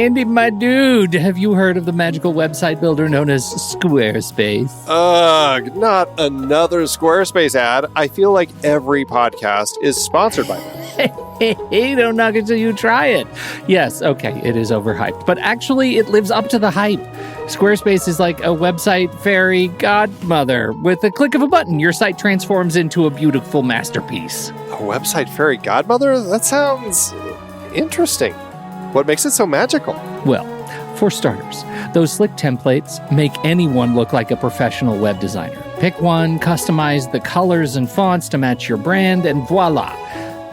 Andy, my dude, have you heard of the magical website builder known as Squarespace? Ugh, not another Squarespace ad. I feel like every podcast is sponsored by them. Hey, don't knock it till you try it. Yes, okay, it is overhyped, but actually it lives up to the hype. Squarespace is like a website fairy godmother. With a click of a button, your site transforms into a beautiful masterpiece. A website fairy godmother? That sounds interesting. What makes it so magical? Well, for starters, those slick templates make anyone look like a professional web designer. Pick one, customize the colors and fonts to match your brand, and voila.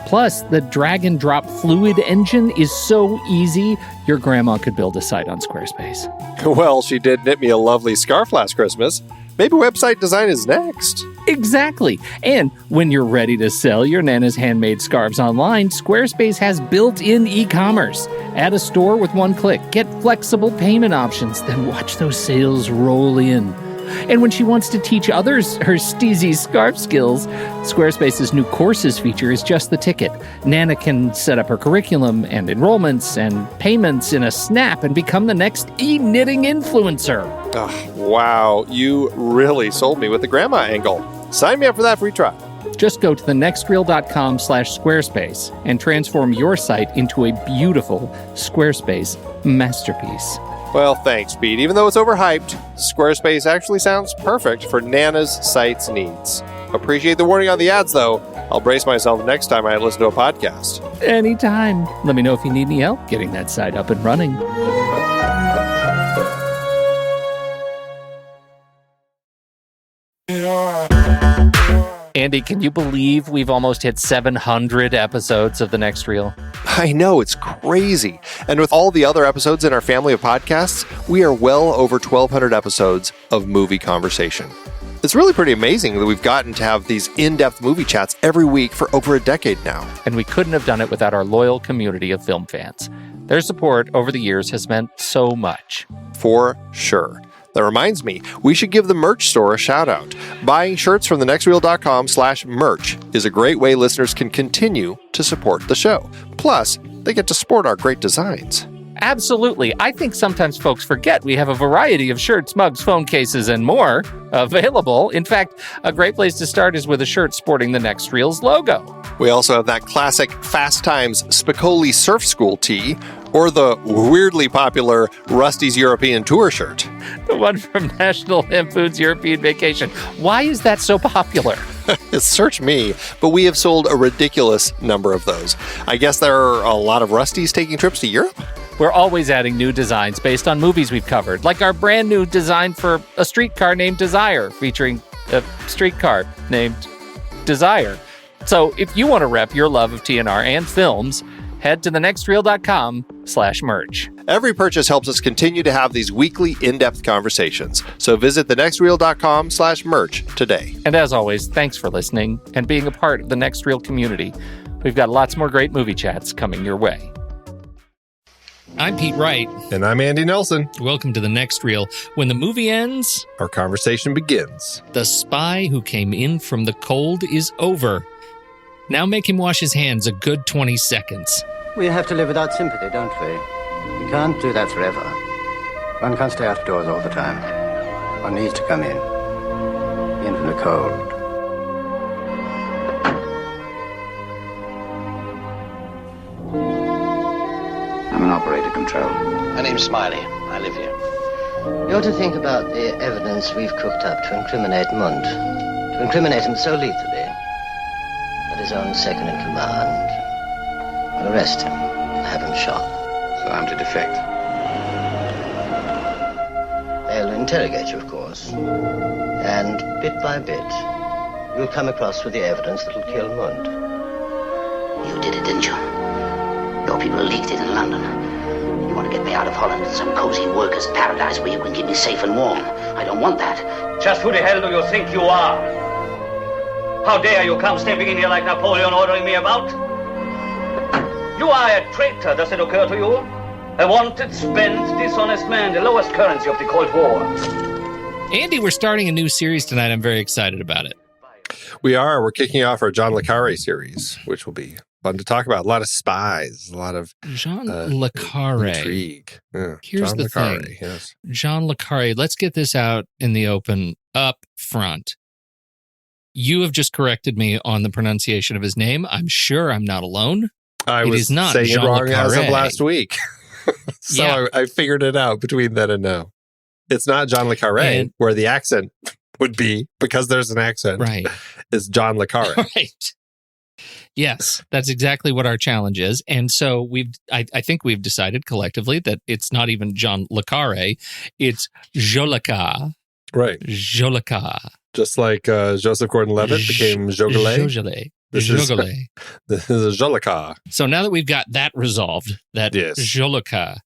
Plus, the drag-and-drop fluid engine is so easy, your grandma could build a site on Squarespace. Well, she did knit me a lovely scarf last Christmas. Maybe website design is next. Exactly. And when you're ready to sell your Nana's handmade scarves online, Squarespace has built-in e-commerce. Add a store with one click. Get flexible payment options. Then watch those sales roll in. And when she wants to teach others her steezy scarf skills, Squarespace's new courses feature is just the ticket. Nana can set up her curriculum and enrollments and payments in a snap and become the next e-knitting influencer. Oh, wow, you really sold me with the grandma angle. Sign me up for that free trial. Just go to thenextreel.com/Squarespace and transform your site into a beautiful Squarespace masterpiece. Well, thanks, Pete. Even though it's overhyped, Squarespace actually sounds perfect for Nana's site's needs. Appreciate the warning on the ads, though. I'll brace myself next time I listen to a podcast. Anytime. Let me know if you need any help getting that site up and running. Andy, can you believe we've almost hit 700 episodes of The Next Reel? I know, it's crazy. And with all the other episodes in our family of podcasts, we are well over 1,200 episodes of movie conversation. It's really pretty amazing that we've gotten to have these in-depth movie chats every week for over a decade now. And we couldn't have done it without our loyal community of film fans. Their support over the years has meant so much. For sure. That reminds me, we should give the merch store a shout out. Buying shirts from thenextreel.com/merch is a great way listeners can continue to support the show. Plus, they get to sport our great designs. Absolutely. I think sometimes folks forget we have a variety of shirts, mugs, phone cases, and more available. In fact, a great place to start is with a shirt sporting the Next Reel's logo. We also have that classic Fast Times Spicoli Surf School tee, or the weirdly popular Rusty's European Tour shirt. The one from National Lampoon's European Vacation. Why is that so popular? Search me, but we have sold a ridiculous number of those. I guess there are a lot of Rustys taking trips to Europe? We're always adding new designs based on movies we've covered, like our brand new design for a streetcar named Desire, featuring a streetcar named Desire. So if you want to rep your love of TNR and films, head to thenextreel.com/merch. Every purchase helps us continue to have these weekly in-depth conversations. So visit thenextreel.com/merch today. And as always, thanks for listening and being a part of the Next Reel community. We've got lots more great movie chats coming your way. I'm Pete Wright. And I'm Andy Nelson. Welcome to The Next Reel. When the movie ends, our conversation begins. The spy who came in from the cold is over. Now make him wash his hands a good 20 seconds. We have to live without sympathy, don't we? We can't do that forever. One can't stay out of doors all the time. One needs to come in from the cold. I'm an operator control. My name's Smiley. I live here. You're to think about the evidence we've cooked up to incriminate Mund. To incriminate him so lethally that his own second in command will arrest him and have him shot. So I'm to defect. They'll interrogate you, of course. And bit by bit, you'll come across with the evidence that'll kill Mund. You did it, didn't you? Your people leaked it in London. You want to get me out of Holland to some cozy workers' paradise where you can keep me safe and warm. I don't want that. Just who the hell do you think you are? How dare you come stepping in here like Napoleon ordering me about? You are a traitor, does it occur to you? A wanted, spent, dishonest man, the lowest currency of the Cold War. Andy, we're starting a new series tonight. I'm very excited about it. We are. We're kicking off our John le Carré series, which will be Fun to talk about. A lot of spies, a lot of John le Carré. Intrigue. Yeah. Here's John the le Carré, thing. yes. John le Carré, let's get this out in the open up front. You have just corrected me on the pronunciation of his name. I'm sure I'm not alone. I It was is not saying Jean it le wrong as of Carré. last week. So Yeah. I figured it out between then and now. It's not John le Carré, And- where the accent would be, because there's an accent. Right. It's John le Carré. Right. Yes, that's exactly what our challenge is. And so I think we've decided collectively that it's not even John le Carré, it's Jolica. Right. Jolica. Just like Joseph Gordon-Levitt became Jogelet. Jogelet. This is- Jogelet. This is a Jolica. So now that we've got that resolved, that Yes. Jolica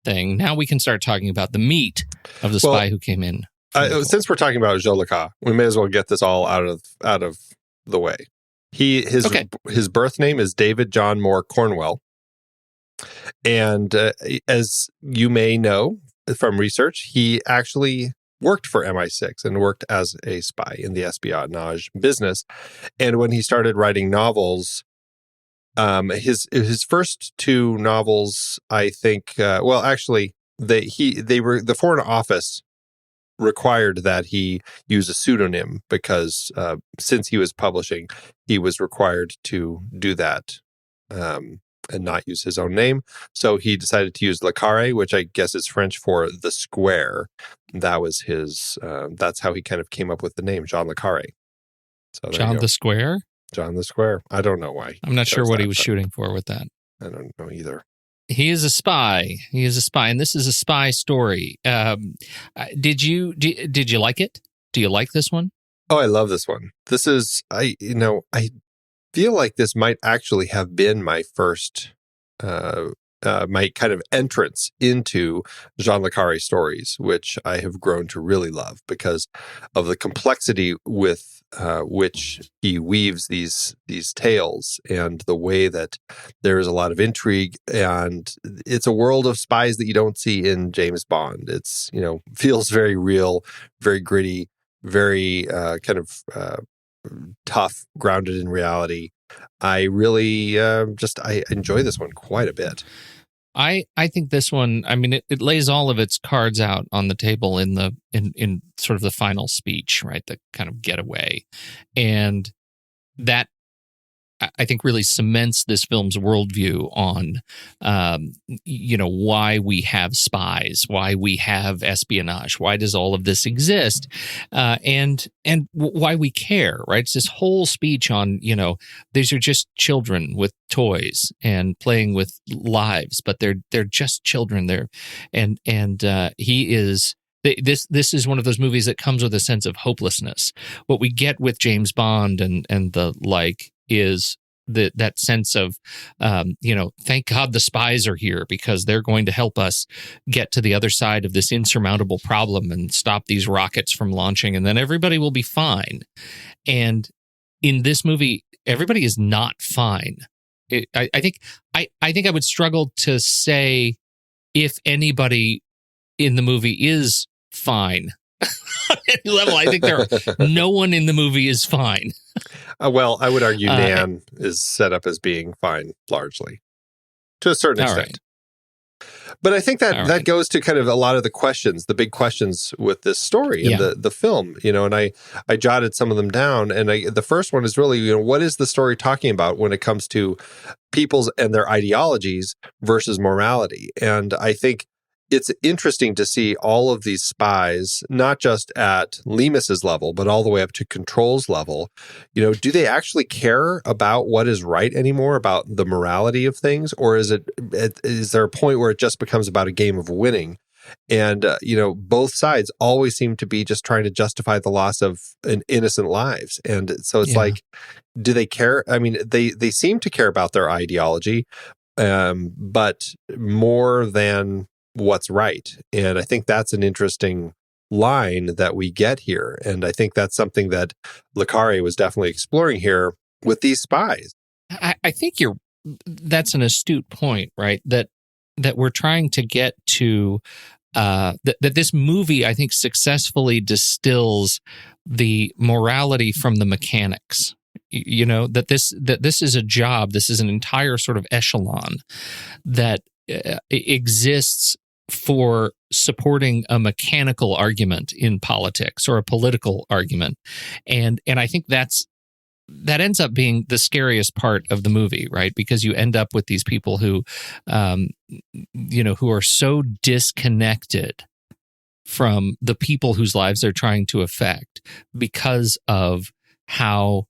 thing, now we can start talking about the meat of the spy who came in. Since we're talking about Jolica, we may as well get this all out of the way. His birth name is David John Moore Cornwell, and as you may know from research, he actually worked for MI6 and worked as a spy in the espionage business. And when he started writing novels, his first two novels, I think, they were the Foreign Office required that he use a pseudonym because since he was publishing, he was required to do that and not use his own name. So he decided to use Le Carré, which I guess is French for the square. That was his. That's how he kind of came up with the name John le Carré. So John the Square? John the Square. I don't know why. I'm not sure what he was shooting for with that. I don't know either. He is a spy. And this is a spy story. Did you like it? Do you like this one? Oh, I love this one. This is I feel like this might actually have been my first my kind of entrance into John le Carré stories, which I have grown to really love because of the complexity with which he weaves these tales and the way that there is a lot of intrigue, and it's a world of spies that you don't see in James Bond. It's, feels very real, very gritty, very tough, grounded in reality. I really I enjoy this one quite a bit. I think this one, I mean, it lays all of its cards out on the table in sort of the final speech, right? The kind of getaway. And that, I think, really cements this film's worldview on, why we have spies, why we have espionage, why does all of this exist, and why we care, right? It's this whole speech on, these are just children with toys and playing with lives, but they're just children. He is. This is one of those movies that comes with a sense of hopelessness. What we get with James Bond and the like is that sense of, thank God the spies are here because they're going to help us get to the other side of this insurmountable problem and stop these rockets from launching, and then everybody will be fine. And in this movie, everybody is not fine. I think I would struggle to say if anybody in the movie is fine. On any level, I think no one in the movie is fine. Well, I would argue Nan is set up as being fine, largely, to a certain extent. Right. But I think that goes to kind of a lot of the questions, the big questions with this story and the film, and I jotted some of them down. And the first one is really, what is the story talking about when it comes to people's and their ideologies versus morality? And I think it's interesting to see all of these spies, not just at Lemus's level, but all the way up to Control's level. Do they actually care about what is right anymore, about the morality of things? Or is there a point where it just becomes about a game of winning? And, both sides always seem to be just trying to justify the loss of innocent lives. And so it's like, do they care? I mean, they seem to care about their ideology, but more than what's right. And I think that's an interesting line that we get here. And I think that's something that Le Carré was definitely exploring here with these spies. I think that's an astute point, right? That we're trying to get to, that this movie, I think, successfully distills the morality from the mechanics. that this is a job, this is an entire sort of echelon that exists for supporting a mechanical argument in politics or a political argument, and I think that ends up being the scariest part of the movie, right? Because you end up with these people who, who are so disconnected from the people whose lives they're trying to affect because of the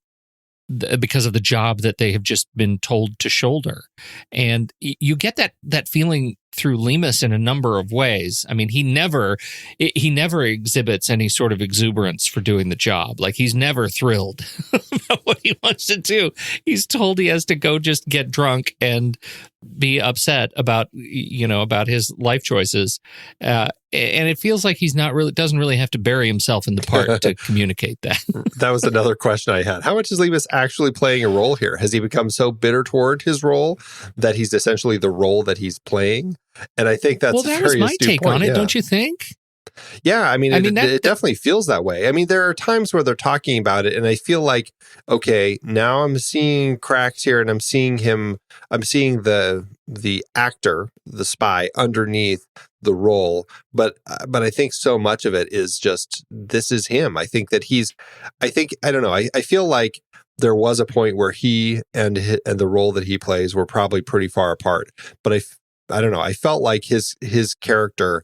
job that they have just been told to shoulder. And you get that feeling through Lemus in a number of ways. I mean, he never exhibits any sort of exuberance for doing the job. Like, he's never thrilled about what he wants to do. He's told he has to go just get drunk and be upset about his life choices. And it feels like he's doesn't really have to bury himself in the part to communicate that. That was another question I had. How much is Lemus actually playing a role here? Has he become so bitter toward his role that he's essentially the role that he's playing? And I think that's that was my take point. on it, yeah. Don't you think? Yeah, it definitely feels that way. I mean, there are times where they're talking about it, and I feel like, okay, now I'm seeing cracks here, and I'm seeing the actor, the spy, underneath the role. But I think so much of it is just, this is him. I think that I don't know. I feel like there was a point where he and the role that he plays were probably pretty far apart. But I don't know. I felt like his character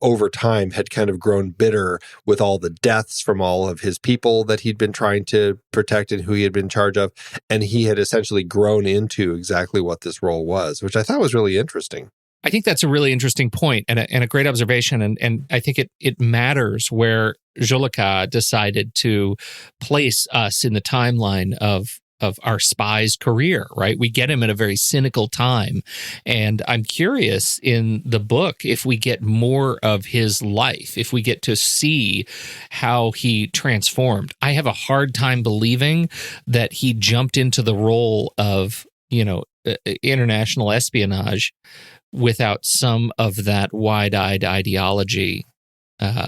over time had kind of grown bitter with all the deaths from all of his people that he'd been trying to protect and who he had been in charge of. And he had essentially grown into exactly what this role was, which I thought was really interesting. I think that's a really interesting point and a great observation. And I think it matters where John le Carré decided to place us in the timeline of our spy's career, right? We get him at a very cynical time. And I'm curious in the book if we get more of his life, if we get to see how he transformed. I have a hard time believing that he jumped into the role of, international espionage without some of that wide-eyed ideology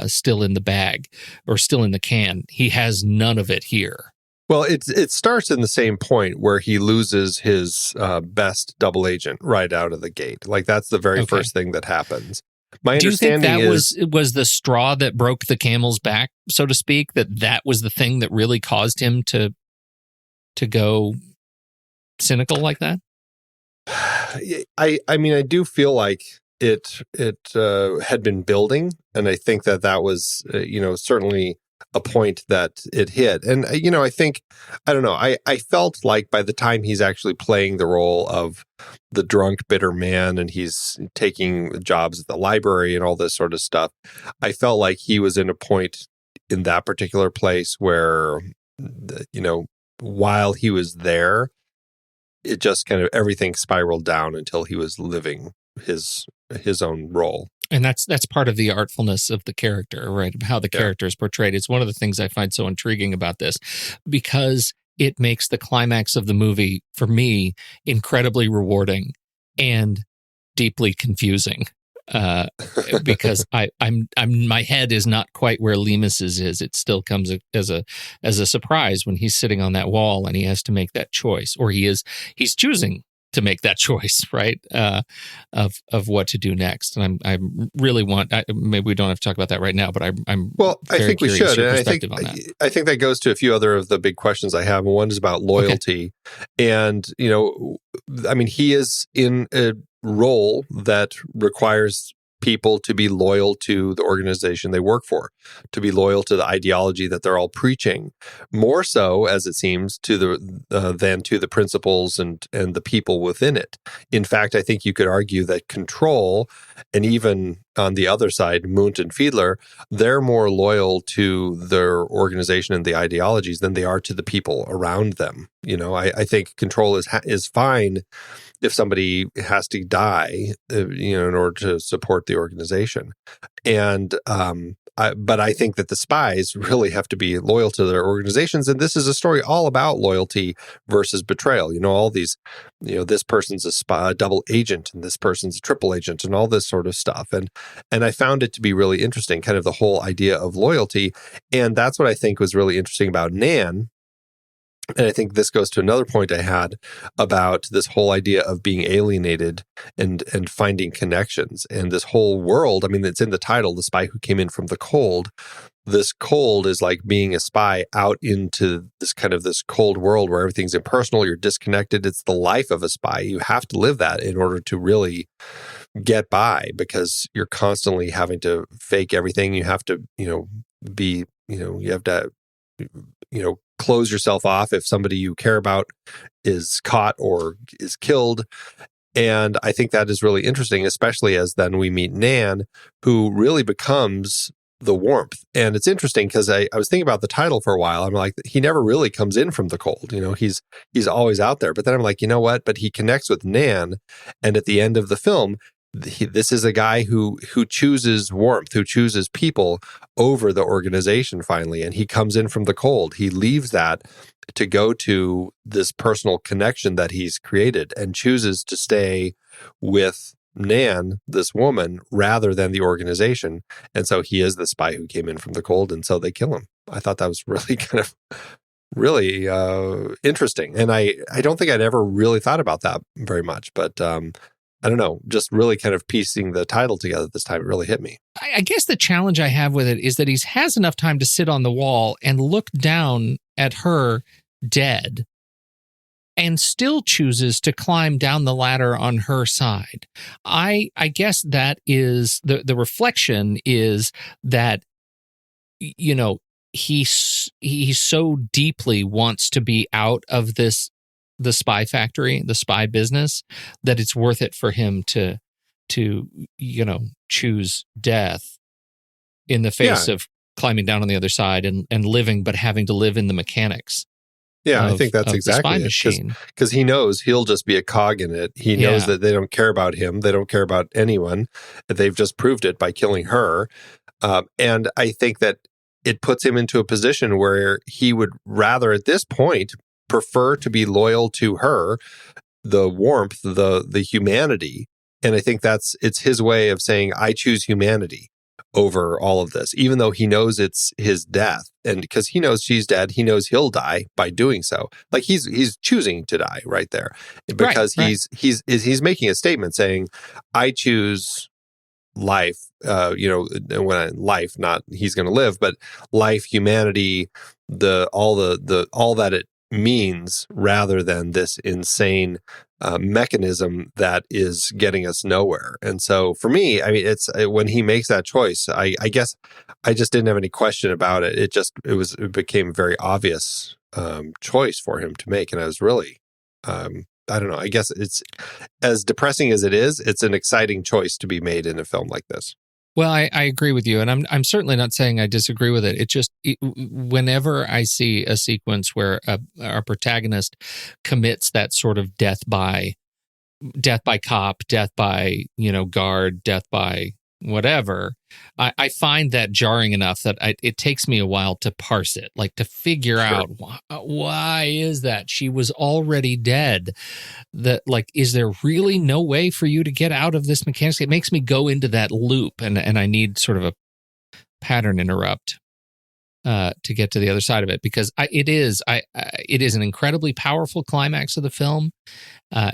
still in the bag or still in the can. He has none of it here. Well, it starts in the same point where he loses his best double agent right out of the gate. Like, that's the very first thing that happens. My understanding Do you think that was the straw that broke the camel's back, so to speak? That was the thing that really caused him to go cynical like that? I mean, I do feel like it had been building, and I think that was certainly a point that it hit. And, I think, I don't know, I felt like by the time he's actually playing the role of the drunk, bitter man, and he's taking jobs at the library and all this sort of stuff, I felt like he was in a point in that particular place where, while he was there, it just kind of everything spiraled down until he was living his own role. And that's part of the artfulness of the character, right? How the character is portrayed. It's one of the things I find so intriguing about this, because it makes the climax of the movie, for me, incredibly rewarding and deeply confusing. Because I'm my head is not quite where Lemus's is. It still comes as a surprise when he's sitting on that wall and he has to make that choice, or he's choosing to make that choice, right? Of what to do next. And I really maybe we don't have to talk about that right now, but I'm I think we should. And I think that goes to a few other of the big questions I have. One is about loyalty, and I mean, he is in a role that requires people to be loyal to the organization they work for, to be loyal to the ideology that they're all preaching, more so, as it seems, than to the principles and the people within it. In fact, I think you could argue that Control, and even on the other side, Munt and Fiedler, they're more loyal to their organization and the ideologies than they are to the people around them. I think Control is fine if somebody has to die, in order to support the organization. And but I think that the spies really have to be loyal to their organizations. And this is a story all about loyalty versus betrayal. All these, this person's a spy, a double agent, and this person's a triple agent, and all this sort of stuff. And I found it to be really interesting, kind of the whole idea of loyalty. And that's what I think was really interesting about Nan, And I think this goes to another point I had about this whole idea of being alienated and finding connections. And this whole world, I mean, it's in the title, The Spy Who Came In From the Cold. This cold is like being a spy out into this kind of this cold world where everything's impersonal, you're disconnected. It's the life of a spy. You have to live that in order to really get by, because you're constantly having to fake everything. You have to, be, you have to, close yourself off if somebody you care about is caught or is killed. And I think that is really interesting, especially as then we meet Nan, who really becomes the warmth. And it's interesting because I was thinking about the title for a while. I'm like, he never really comes in from the cold. He's always out there. But then I'm like, you know what? But he connects with Nan. And at the end of the film, this is a guy who chooses warmth, who chooses people over the organization finally. And he comes in from the cold. He leaves that to go to this personal connection that he's created and chooses to stay with Nan, this woman, rather than the organization. And so he is the spy who came in from the cold, and so they kill him. I thought that was really kind of really interesting. And I don't think I'd ever really thought about that very much, but I don't know, just really kind of piecing the title together this time, it really hit me. I guess the challenge I have with it is that he has enough time to sit on the wall and look down at her dead and still chooses to climb down the ladder on her side. I guess that is the reflection is that, he so deeply wants to be out of the spy factory, the spy business, that it's worth it for him to choose death in the face of climbing down on the other side and living, but having to live in the mechanics. Yeah, I think that's exactly it. Because he knows he'll just be a cog in it. He knows that they don't care about him. They don't care about anyone. They've just proved it by killing her. And I think that it puts him into a position where he would rather, at this point, prefer to be loyal to her, the warmth, the humanity. And I think it's his way of saying, I choose humanity over all of this, even though he knows it's his death. And because he knows she's dead, he knows he'll die by doing so. Like he's choosing to die right there, because he's making a statement saying, I choose life, life, not he's going to live, but life, humanity, all that it means, rather than this insane mechanism that is getting us nowhere. And so for me, I mean, it's when he makes that choice, I guess I just didn't have any question about it. It became a very obvious choice for him to make. And I was really, I don't know, I guess it's as depressing as it is, it's an exciting choice to be made in a film like this. Well, I agree with you, and I'm certainly not saying I disagree with it. Whenever I see a sequence where our protagonist commits that sort of death by cop, death by guard, death by whatever, I find that jarring enough that it takes me a while to parse it, like to figure out why is that she was already dead. That is there really no way for you to get out of this mechanics? It makes me go into that loop, and I need sort of a pattern interrupt to get to the other side of it, because it is an incredibly powerful climax of the film,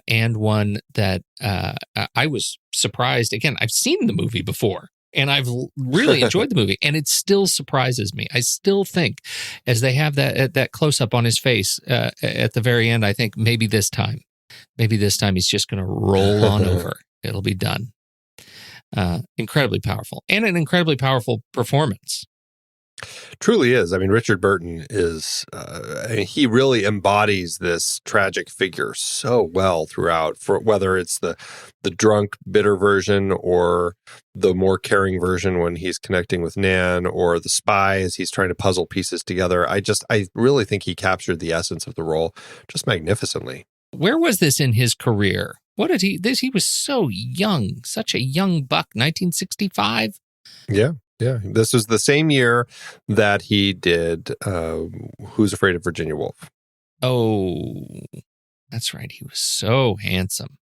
and one that I was surprised. Again, I've seen the movie before, and I've really enjoyed the movie, and it still surprises me. I still think, as they have that close up on his face at the very end, I think maybe this time he's just going to roll on over. It'll be done. Incredibly powerful, and an incredibly powerful performance. Truly is. I mean, Richard Burton is, he really embodies this tragic figure so well throughout, for whether it's the drunk, bitter version, or the more caring version when he's connecting with Nan, or the spy as he's trying to puzzle pieces together. I really think he captured the essence of the role just magnificently. Where was this in his career? He was so young, such a young buck, 1965? Yeah. Yeah, this was the same year that he did Who's Afraid of Virginia Woolf. Oh, that's right. He was so handsome.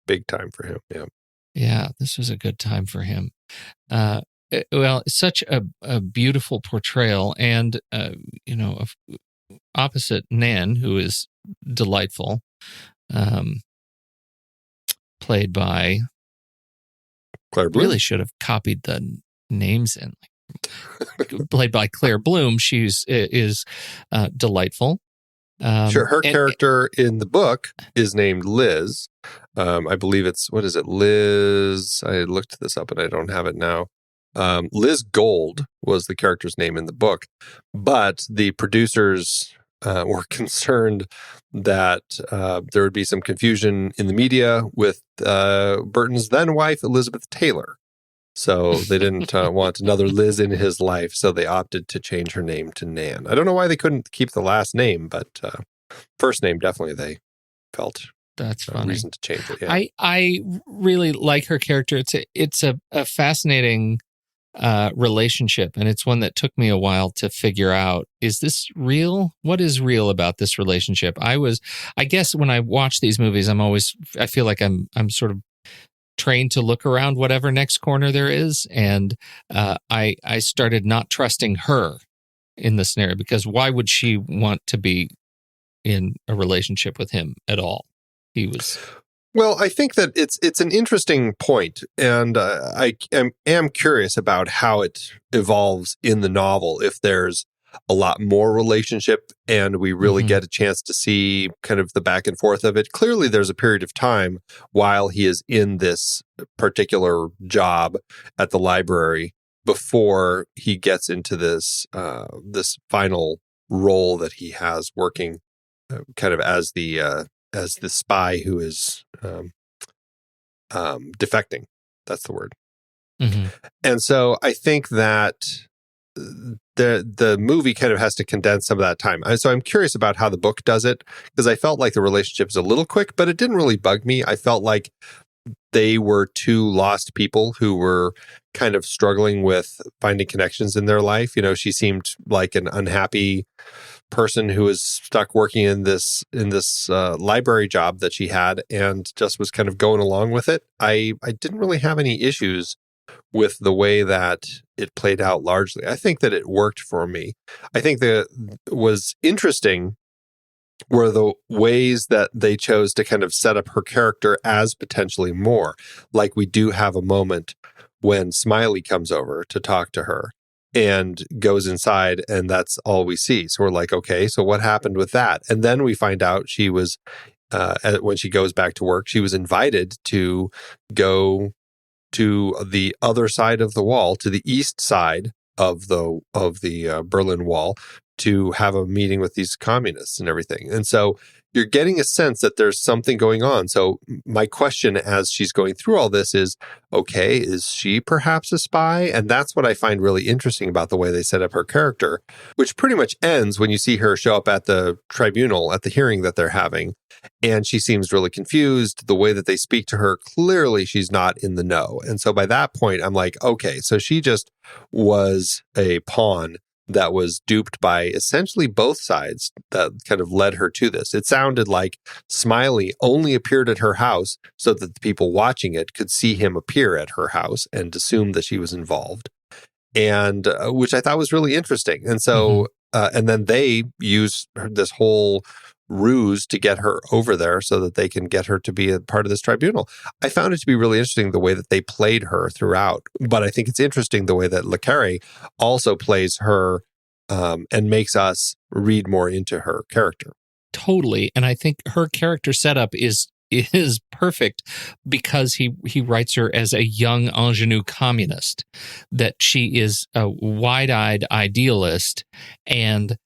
Big time for him, yeah. Yeah, this was a good time for him. Well, such a beautiful portrayal, and, opposite Nan, who is delightful, played by Claire Bloom. Really should have copied the names in. Played by Claire Bloom, is delightful. Sure, her character in the book is named Liz. I believe what is it, Liz? I looked this up and I don't have it now. Liz Gold was the character's name in the book, but the producers were concerned that there would be some confusion in the media with Burton's then wife, Elizabeth Taylor. So they didn't want another Liz in his life, so they opted to change her name to Nan. I don't know why they couldn't keep the last name, but first name definitely they felt that's funny. Reason to change it. Yeah. I really like her character. It's a fascinating relationship, and it's one that took me a while to figure out, is this real? What is real about this relationship? I guess when I watch these movies, I feel like I'm sort of trained to look around whatever next corner there is, and I started not trusting her in the scenario, because why would she want to be in a relationship with him at all? He was... Well, I think that it's an interesting point, and I am curious about how it evolves in the novel, if there's a lot more relationship and we really get a chance to see kind of the back and forth of it. Clearly, there's a period of time while he is in this particular job at the library before he gets into this final role that he has, working kind of as the spy who is defecting. That's the word. And so I think that the movie kind of has to condense some of that time. So I'm curious about how the book does it, because I felt like the relationship is a little quick, but it didn't really bug me. I felt like they were two lost people who were kind of struggling with finding connections in their life. You know, she seemed like an unhappy person who was stuck working in this library job that she had, and just was kind of going along with it. I didn't really have any issues with the way that it played out largely. I think that it worked for me. I think that was interesting were the ways that they chose to kind of set up her character as potentially more. Like, we do have a moment when Smiley comes over to talk to her and goes inside, and that's all we see. So we're like, okay, so what happened with that? And then we find out she was, when she goes back to work, she was invited to go to the other side of the wall, to the east side of the Berlin Wall, to have a meeting with these communists and everything. And so you're getting a sense that there's something going on. So my question as she's going through all this is, okay, is she perhaps a spy? And that's what I find really interesting about the way they set up her character, which pretty much ends when you see her show up at the tribunal, at the hearing that they're having. And she seems really confused. The way that they speak to her, clearly she's not in the know. And so by that point, I'm like, okay, so she just was a pawn that was duped by essentially both sides that kind of led her to this. It sounded like Smiley only appeared at her house so that the people watching it could see him appear at her house and assume that she was involved, and which I thought was really interesting. And so, and then they use this whole ruse to get her over there so that they can get her to be a part of this tribunal. I found it to be really interesting the way that they played her throughout. But I think it's interesting the way that Le Carré also plays her and makes us read more into her character. Totally. And I think her character setup is perfect because he writes her as a young ingenue communist, that she is a wide-eyed idealist, and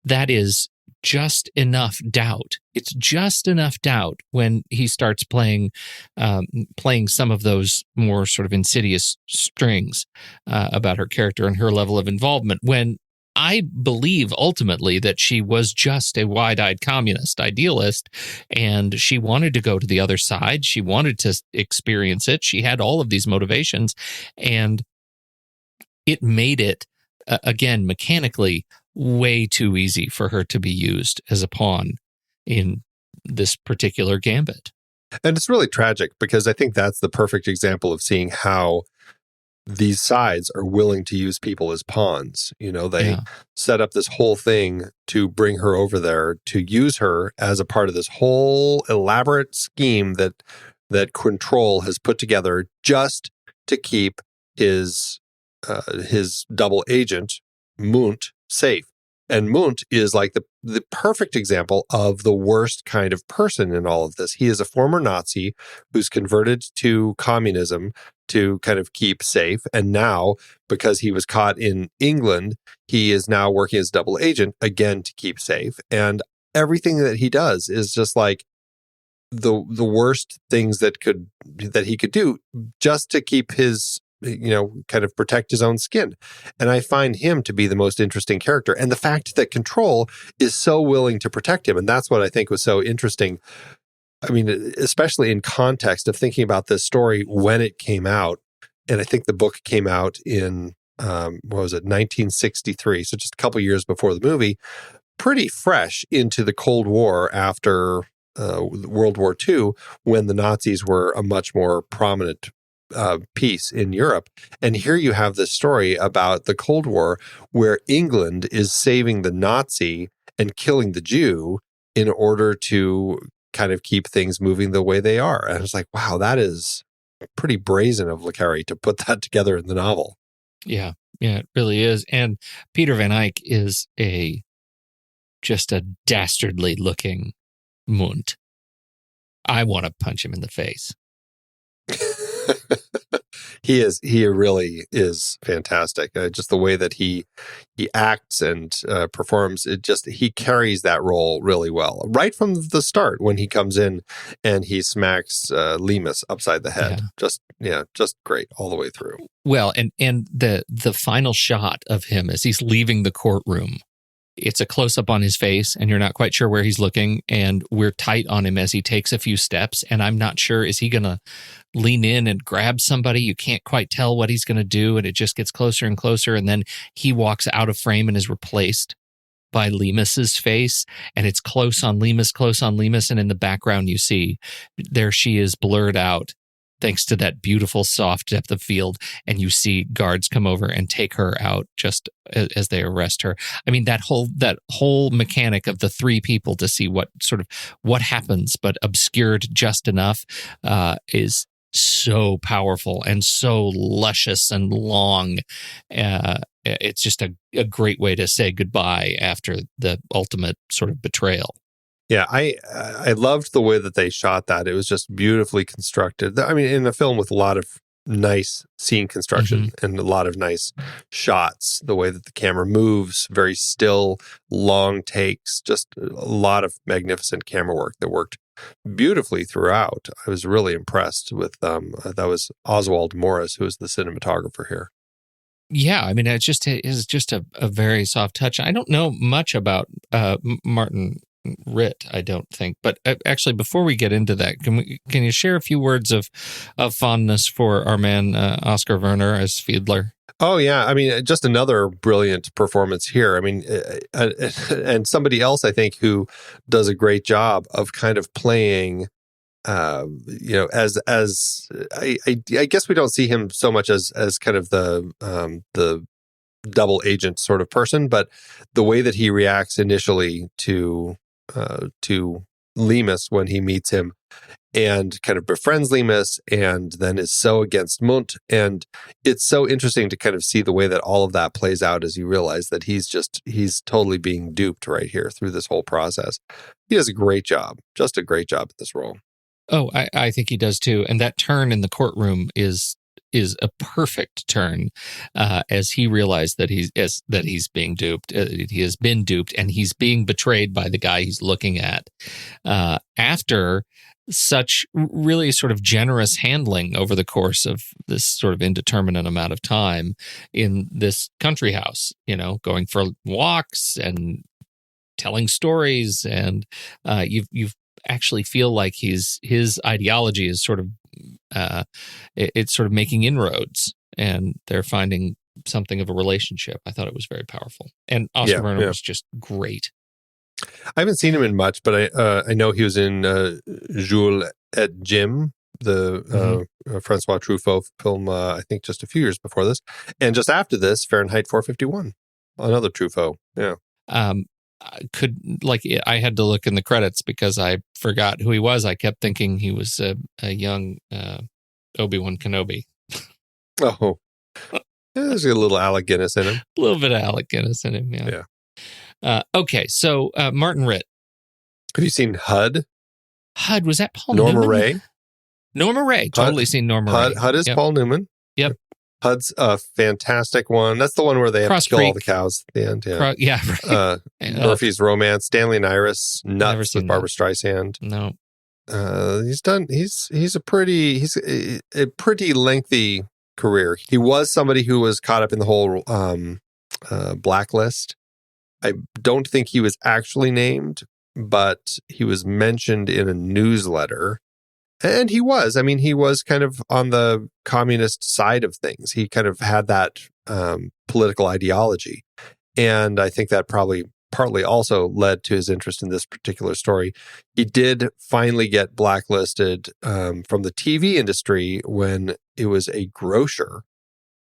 that is just enough doubt. It's just enough doubt when he starts playing some of those more sort of insidious strings about her character and her level of involvement, when I believe ultimately that she was just a wide-eyed communist idealist, and she wanted to go to the other side. She wanted to experience it. She had all of these motivations, and it made it, again, mechanically, way too easy for her to be used as a pawn in this particular gambit. And it's really tragic, because I think that's the perfect example of seeing how these sides are willing to use people as pawns. They set up this whole thing to bring her over there, to use her as a part of this whole elaborate scheme that Control has put together just to keep his double agent, Munt, safe. And Munt is like the perfect example of the worst kind of person in all of this. He is a former Nazi who's converted to communism to kind of keep safe. And now, because he was caught in England, he is now working as double agent again to keep safe. And everything that he does is just like the worst things that he could do just to keep his, kind of protect his own skin. And I find him to be the most interesting character. And the fact that Control is so willing to protect him. And that's what I think was so interesting. I mean, especially in context of thinking about this story when it came out. And I think the book came out in, 1963. So just a couple years before the movie, pretty fresh into the Cold War after World War II, when the Nazis were a much more prominent piece in Europe. And here you have this story about the Cold War where England is saving the Nazi and killing the Jew in order to kind of keep things moving the way they are. And I was like, wow, that is pretty brazen of le Carré to put that together in the novel. Yeah, it really is. And Peter Van Eyck is just a dastardly looking Munt. I want to punch him in the face. He really is fantastic. Just the way that he acts and performs, he carries that role really well right from the start when he comes in and he smacks Lemus upside the head. Just great all the way through. Well, and the final shot of him as he's leaving the courtroom, it's a close-up on his face, and you're not quite sure where he's looking, and we're tight on him as he takes a few steps, and I'm not sure, is he going to lean in and grab somebody? You can't quite tell what he's going to do, and it just gets closer and closer, and then he walks out of frame and is replaced by Lemus's face, and it's close on Lemus, and in the background you see there she is blurred out, thanks to that beautiful soft depth of field, and you see guards come over and take her out just as they arrest her. I mean, that whole mechanic of the three people to see what happens, but obscured just enough, is so powerful and so luscious and long. It's just a great way to say goodbye after the ultimate sort of betrayal. Yeah, I loved the way that they shot that. It was just beautifully constructed. I mean, in a film with a lot of nice scene construction and a lot of nice shots, the way that the camera moves, very still, long takes, just a lot of magnificent camera work that worked beautifully throughout. I was really impressed with that was Oswald Morris, who was the cinematographer here. Yeah, I mean, it's just a very soft touch. I don't know much about Martin Ritt, I don't think. But actually, before we get into that, can you share a few words of fondness for our man Oskar Werner as Fiedler? Oh, yeah. I mean, just another brilliant performance here. I mean, and somebody else, I think, who does a great job of kind of playing, as I guess we don't see him so much as kind of the double agent sort of person, but the way that he reacts initially to Lemus when he meets him and kind of befriends Lemus and then is so against Munt. And it's so interesting to kind of see the way that all of that plays out as you realize that he's totally being duped right here through this whole process. He does a great job, just a great job at this role. Oh, I think he does too. And that turn in the courtroom is a perfect turn as he realized that he's being duped. He has been duped, and he's being betrayed by the guy he's looking at. After such really sort of generous handling over the course of this sort of indeterminate amount of time in this country house, going for walks and telling stories, and you've actually feel like his ideology is sort of it's sort of making inroads, and they're finding something of a relationship. I thought it was very powerful, and Oscar Werner was just great. I haven't seen him in much, but I know he was in Jules et Jim, Francois Truffaut film, I think just a few years before this. And just after this, Fahrenheit 451, another Truffaut. Yeah. I had to look in the credits because I forgot who he was. I kept thinking he was a young Obi-Wan Kenobi. Oh, there's a little Alec Guinness in him. A little bit of Alec Guinness in him, yeah. Okay, so Martin Ritt. Have you seen HUD? HUD, was that Paul Norma Newman? Ray? Norma Ray. Totally seen Norma Ray. HUD is Paul Newman. Yep. HUD's a fantastic one. That's the one where they have to kill all the cows at the end. Yeah. Right. Murphy's Romance, Stanley and Iris, Nuts with Barbara Streisand. No. He's a pretty lengthy career. He was somebody who was caught up in the whole blacklist. I don't think he was actually named, but he was mentioned in a newsletter. And he was kind of on the communist side of things. He kind of had that political ideology. And I think that probably partly also led to his interest in this particular story. He did finally get blacklisted from the TV industry when it was a grocer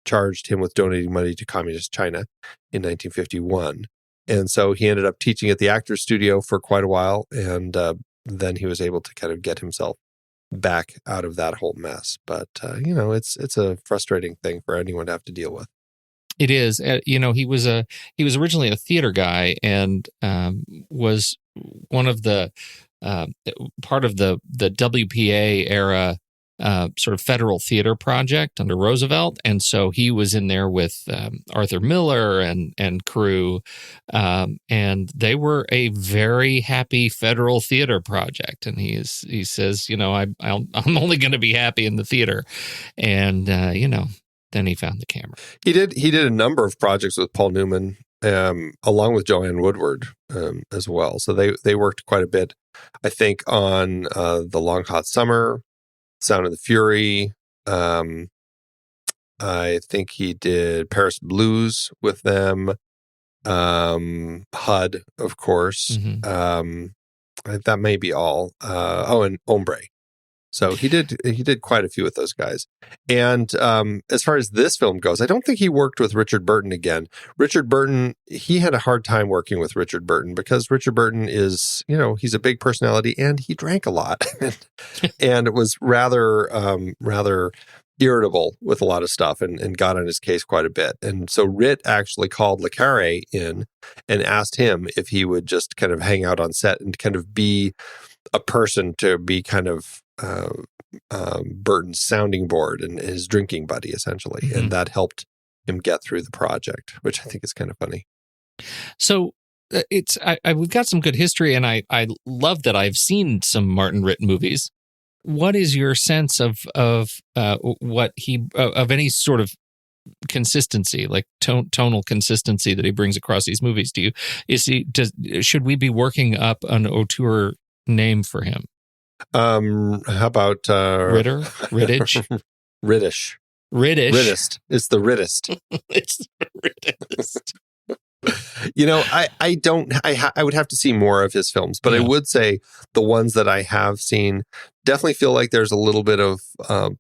charged him with donating money to communist China in 1951. And so he ended up teaching at the Actors Studio for quite a while. And then he was able to kind of get himself back out of that whole mess. But, it's a frustrating thing for anyone to have to deal with. It is. He was originally a theater guy and was one of the part of the WPA era sort of federal theater project under Roosevelt. And so he was in there with Arthur Miller and crew. And they were a very happy federal theater project. And he says, I'm only going to be happy in the theater. And, then he found the camera. He did a number of projects with Paul Newman, along with Joanne Woodward as well. So they worked quite a bit, I think, on The Long Hot Summer, Sound of the Fury. I think he did Paris Blues with them. HUD, of course. Mm-hmm. That may be all. And Ombre. So he did quite a few with those guys. And as far as this film goes, I don't think he worked with Richard Burton again. Richard Burton, he had a hard time working with Richard Burton because Richard Burton is, he's a big personality and he drank a lot and it was rather irritable with a lot of stuff and got on his case quite a bit. And so Ritt actually called le Carré in and asked him if he would just kind of hang out on set and kind of be a person to be kind of Burton's sounding board and his drinking buddy, essentially. Mm-hmm. And that helped him get through the project, which I think is kind of funny. So we've got some good history, and I love that I've seen some Martin Ritt movies. What is your sense of what he of any sort of consistency, like tonal consistency that he brings across these movies? Should we be working up an auteur name for him? How about Ritter? Rittich? Rittish. Rittist. It's the Rittist. It's the Rittist. I would have to see more of his films, but I would say the ones that I have seen definitely feel like there's a little bit of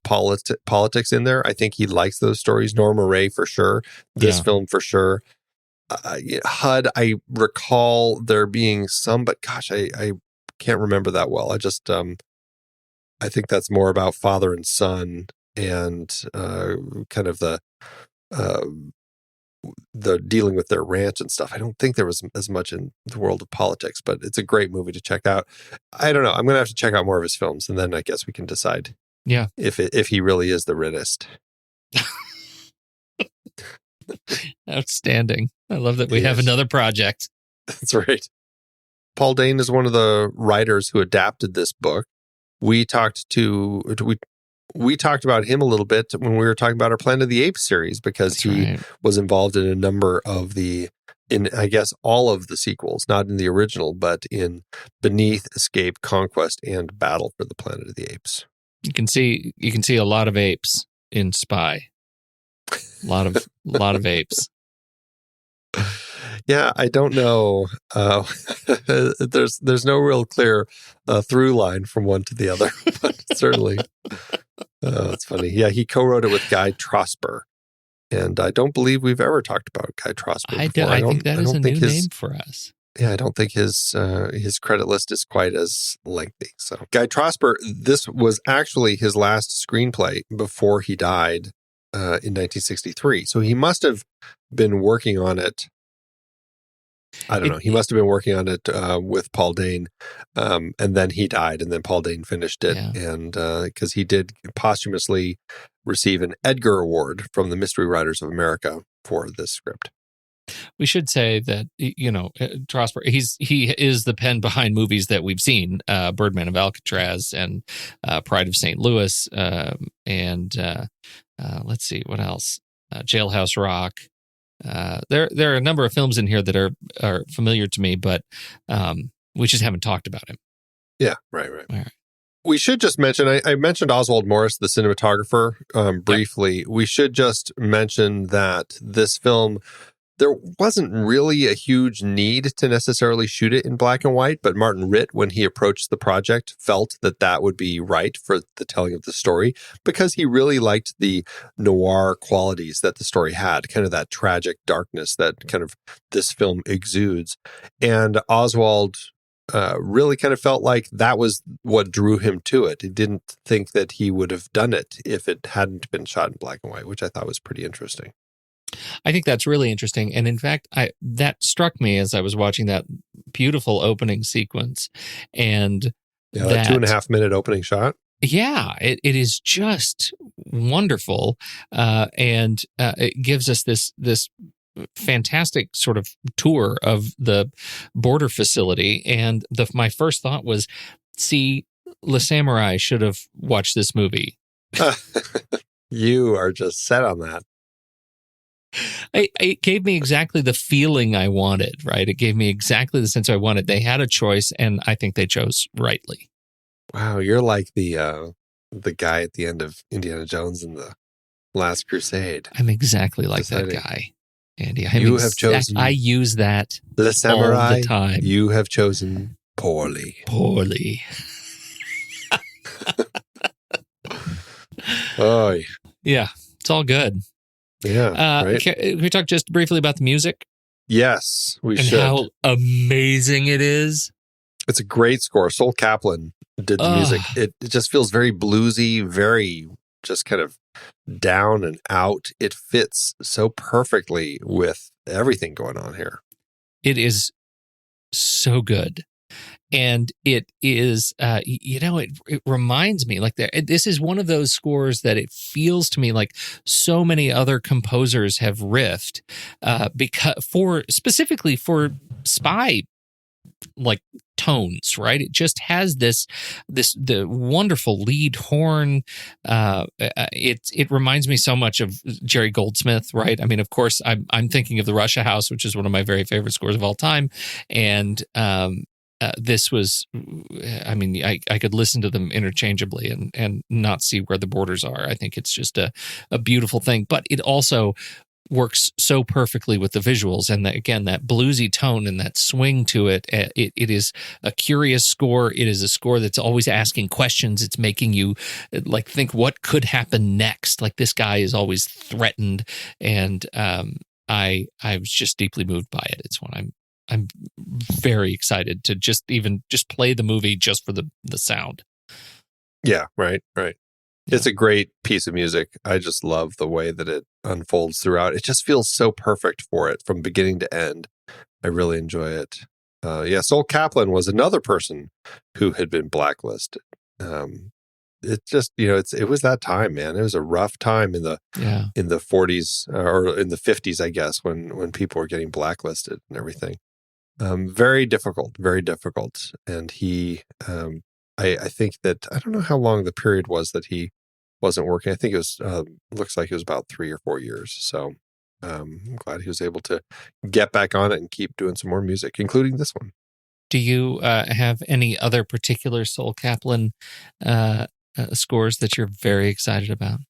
politics in there. I think he likes those stories. Norma Ray for sure. This film for sure. HUD, I recall there being some, but gosh, I can't remember that well. I just I think that's more about father and son and kind of the dealing with their ranch and stuff. I don't think there was as much in the world of politics, but it's a great movie to check out. I don't know. I'm going to have to check out more of his films, and then I guess we can decide if he really is the Rittist. Outstanding. I love that we have another project. That's right. Paul Dane is one of the writers who adapted this book. We talked about him a little bit when we were talking about our Planet of the Apes series, because he was involved in a number of I guess all of the sequels, not in the original, but in Beneath, Escape, Conquest, and Battle for the Planet of the Apes. You can see a lot of apes in Spy. A lot of apes. Yeah, I don't know. There's no real clear through line from one to the other, but certainly. It's funny. Yeah, he co-wrote it with Guy Trosper. And I don't believe we've ever talked about Guy Trosper before. I think that is a new name for us. Yeah, I don't think his credit list is quite as lengthy. So Guy Trosper, this was actually his last screenplay before he died in 1963. So he must have been working on it. I don't know. He must have been working on it with Paul Dane, and then he died, and then Paul Dane finished it. Yeah. And because he did posthumously receive an Edgar Award from the Mystery Writers of America for this script. We should say that, Trosper, he is the pen behind movies that we've seen, Birdman of Alcatraz and Pride of St. Louis, and let's see, what else? Jailhouse Rock. There are a number of films in here that are familiar to me, but we just haven't talked about him. Yeah, right. All right. We should just mention, I mentioned Oswald Morris, the cinematographer, briefly. Yep. We should just mention that this film, there wasn't really a huge need to necessarily shoot it in black and white, but Martin Ritt, when he approached the project, felt that would be right for the telling of the story because he really liked the noir qualities that the story had, kind of that tragic darkness that kind of this film exudes. And Oswald really kind of felt like that was what drew him to it. He didn't think that he would have done it if it hadn't been shot in black and white, which I thought was pretty interesting. I think that's really interesting. And in fact, that struck me as I was watching that beautiful opening sequence. And that 2.5 minute opening shot. Yeah, it is just wonderful. And it gives us this fantastic sort of tour of the border facility. And my first thought was, see, Le Samurai should have watched this movie. You are just set on that. It gave me exactly the feeling I wanted, right? It gave me exactly the sense I wanted. They had a choice, and I think they chose rightly. Wow, you're like the guy at the end of Indiana Jones and the Last Crusade. I'm exactly like that guy, Andy. I use that Le Samurai, all the time. You have chosen poorly. Poorly. Oh, yeah, it's all good. Yeah. Right. Can we talk just briefly about the music? Yes, we should. And how amazing it is. It's a great score. Sol Kaplan did the music. It just feels very bluesy, very just kind of down and out. It fits so perfectly with everything going on here. It is so good. And it is, it reminds me like this is one of those scores that it feels to me like so many other composers have riffed, specifically for spy like tones, right? It just has the wonderful lead horn. It reminds me so much of Jerry Goldsmith, right? I mean, of course, I'm thinking of the Russia House, which is one of my very favorite scores of all time, and this was, I mean, I could listen to them interchangeably and not see where the borders are. I think it's just a beautiful thing, but it also works so perfectly with the visuals. And again, that bluesy tone and that swing to it, it is a curious score. It is a score that's always asking questions. It's making you like think what could happen next. Like this guy is always threatened. And I was just deeply moved by it. It's one I'm very excited to just play the movie just for the sound. Yeah, right. Yeah. It's a great piece of music. I just love the way that it unfolds throughout. It just feels so perfect for it from beginning to end. I really enjoy it. Sol Kaplan was another person who had been blacklisted. It just, it was that time, man. It was a rough time in the 40s or in the 50s, I guess, when people were getting blacklisted and everything. Very difficult. And he, I think that, I don't know how long the period was that he wasn't working. I think it was, looks like it was about 3 or 4 years. So I'm glad he was able to get back on it and keep doing some more music, including this one. Do you have any other particular Sol Kaplan scores that you're very excited about?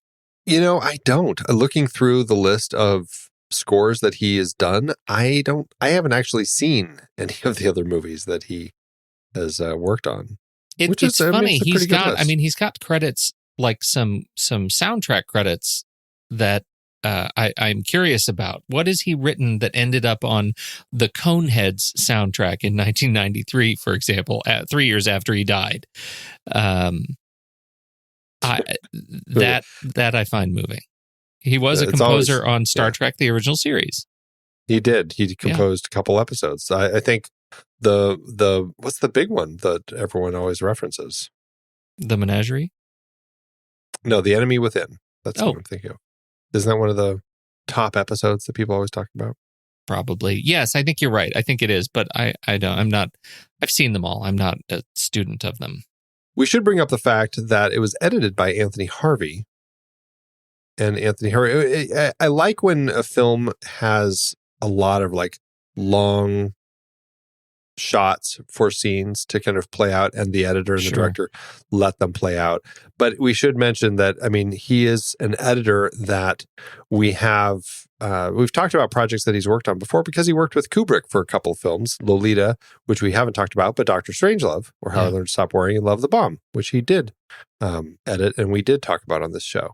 I don't. Looking through the list of scores that he has done, I haven't actually seen any of the other movies that he has worked on. It's funny. He's got credits, like some soundtrack credits that I'm curious about. What has he written that ended up on the Coneheads soundtrack in 1993, for example, 3 years after he died? That I find moving. He was a composer on Star Trek, the original series. He did. He composed a couple episodes. I think the what's the big one that everyone always references? The Menagerie? No, The Enemy Within. That's what I'm thinking of. Isn't that one of the top episodes that people always talk about? Probably. Yes, I think you're right. I think it is, but I've seen them all. I'm not a student of them. We should bring up the fact that it was edited by Anthony Harvey. And Anthony Harvey, I like when a film has a lot of like long shots for scenes to kind of play out, and the editor and the director let them play out. But we should mention that, I mean, he is an editor that we've talked about projects that he's worked on before, because he worked with Kubrick for a couple of films, Lolita, which we haven't talked about, but Dr. Strangelove, or How I Learned to Stop Worrying and Love the Bomb, which he did edit, and we did talk about on this show.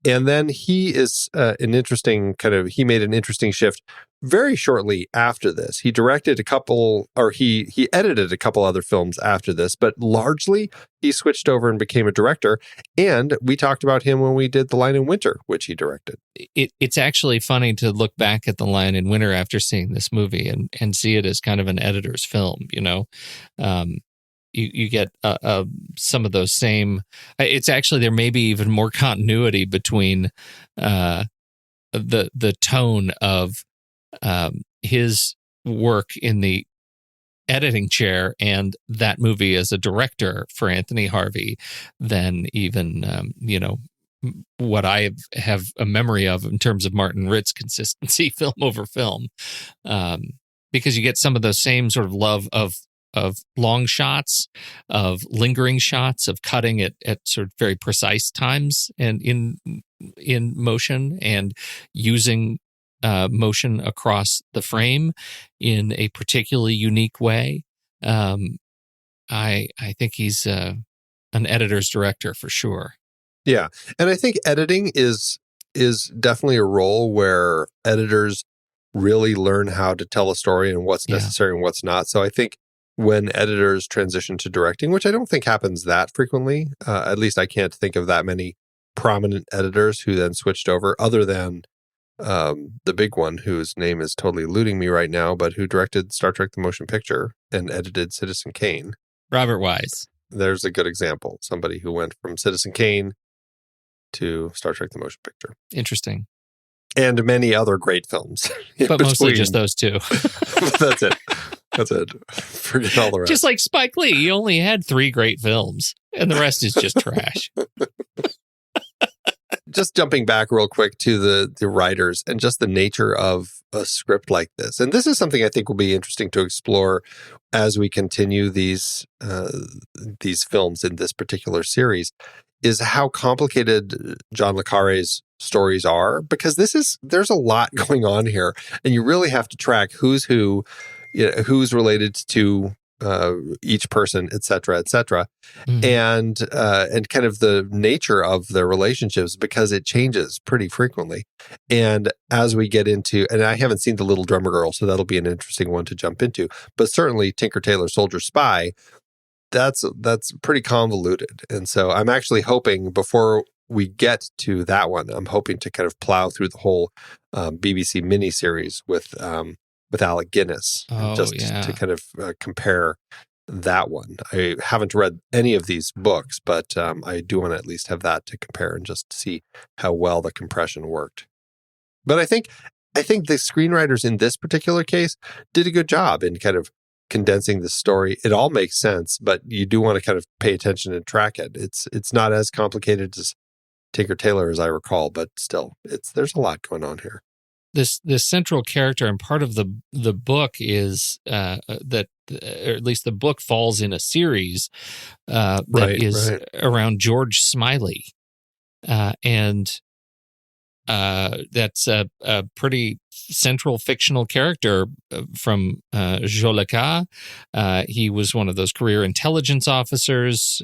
And then he is he made an interesting shift very shortly after this. He directed he edited a couple other films after this, but largely he switched over and became a director. And we talked about him when we did The Lion in Winter, which he directed. It's actually funny to look back at The Lion in Winter after seeing this movie and see it as kind of an editor's film, you know. You get some of those same. It's actually, there may be even more continuity between the tone of his work in the editing chair and that movie as a director for Anthony Harvey than even what I have a memory of in terms of Martin Ritt's consistency, film over film, because you get some of those same sort of love of long shots, of lingering shots, of cutting at sort of very precise times and in motion, and using motion across the frame in a particularly unique way. I think he's an editor's director for sure. Yeah, and I think editing is definitely a role where editors really learn how to tell a story and what's necessary and what's not. So I think when editors transition to directing, which I don't think happens that frequently, at least I can't think of that many prominent editors who then switched over, other than the big one whose name is totally eluding me right now, but who directed Star Trek the Motion Picture and edited Citizen Kane. Robert Wise. There's a good example. Somebody who went from Citizen Kane to Star Trek the Motion Picture. Interesting. And many other great films. But mostly just those two. That's it. That's it. Forget all the rest. Just like Spike Lee, he only had 3 great films, and the rest is just trash. Just jumping back real quick to the writers and just the nature of a script like this. And this is something I think will be interesting to explore as we continue these films in this particular series, is how complicated John le Carré's stories are, because there's a lot going on here, and you really have to track who's who, who's related to each person, et cetera, mm-hmm. and kind of the nature of their relationships, because it changes pretty frequently. And as we get into, and I haven't seen The Little Drummer Girl, so that'll be an interesting one to jump into, but certainly Tinker Tailor Soldier Spy, that's pretty convoluted. And so I'm actually hoping, before we get to that one, I'm hoping to kind of plow through the whole BBC miniseries with Alec Guinness, to kind of compare that one. I haven't read any of these books, but I do want to at least have that to compare and just see how well the compression worked. But I think the screenwriters in this particular case did a good job in kind of condensing the story. It all makes sense, but you do want to kind of pay attention and track it. It's not as complicated as Tinker Tailor, as I recall, but still, there's a lot going on here. This central character, and part of the book is that, or at least the book falls in a series that is around George Smiley, and that's a pretty central fictional character from John le Carré. He was one of those career intelligence officers,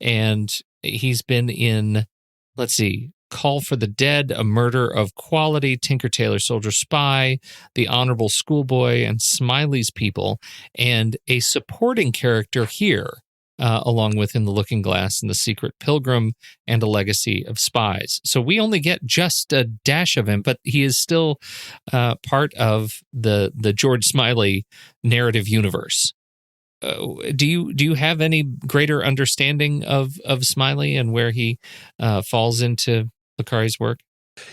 and he's been in, let's see, Call for the Dead, A Murder of Quality, Tinker Tailor Soldier Spy, The Honorable Schoolboy, and Smiley's People, and a supporting character here, along with In the Looking Glass and The Secret Pilgrim and A Legacy of Spies. So we only get just a dash of him, but he is still part of the George Smiley narrative universe. Do you have any greater understanding of Smiley and where he falls into le Carré's work?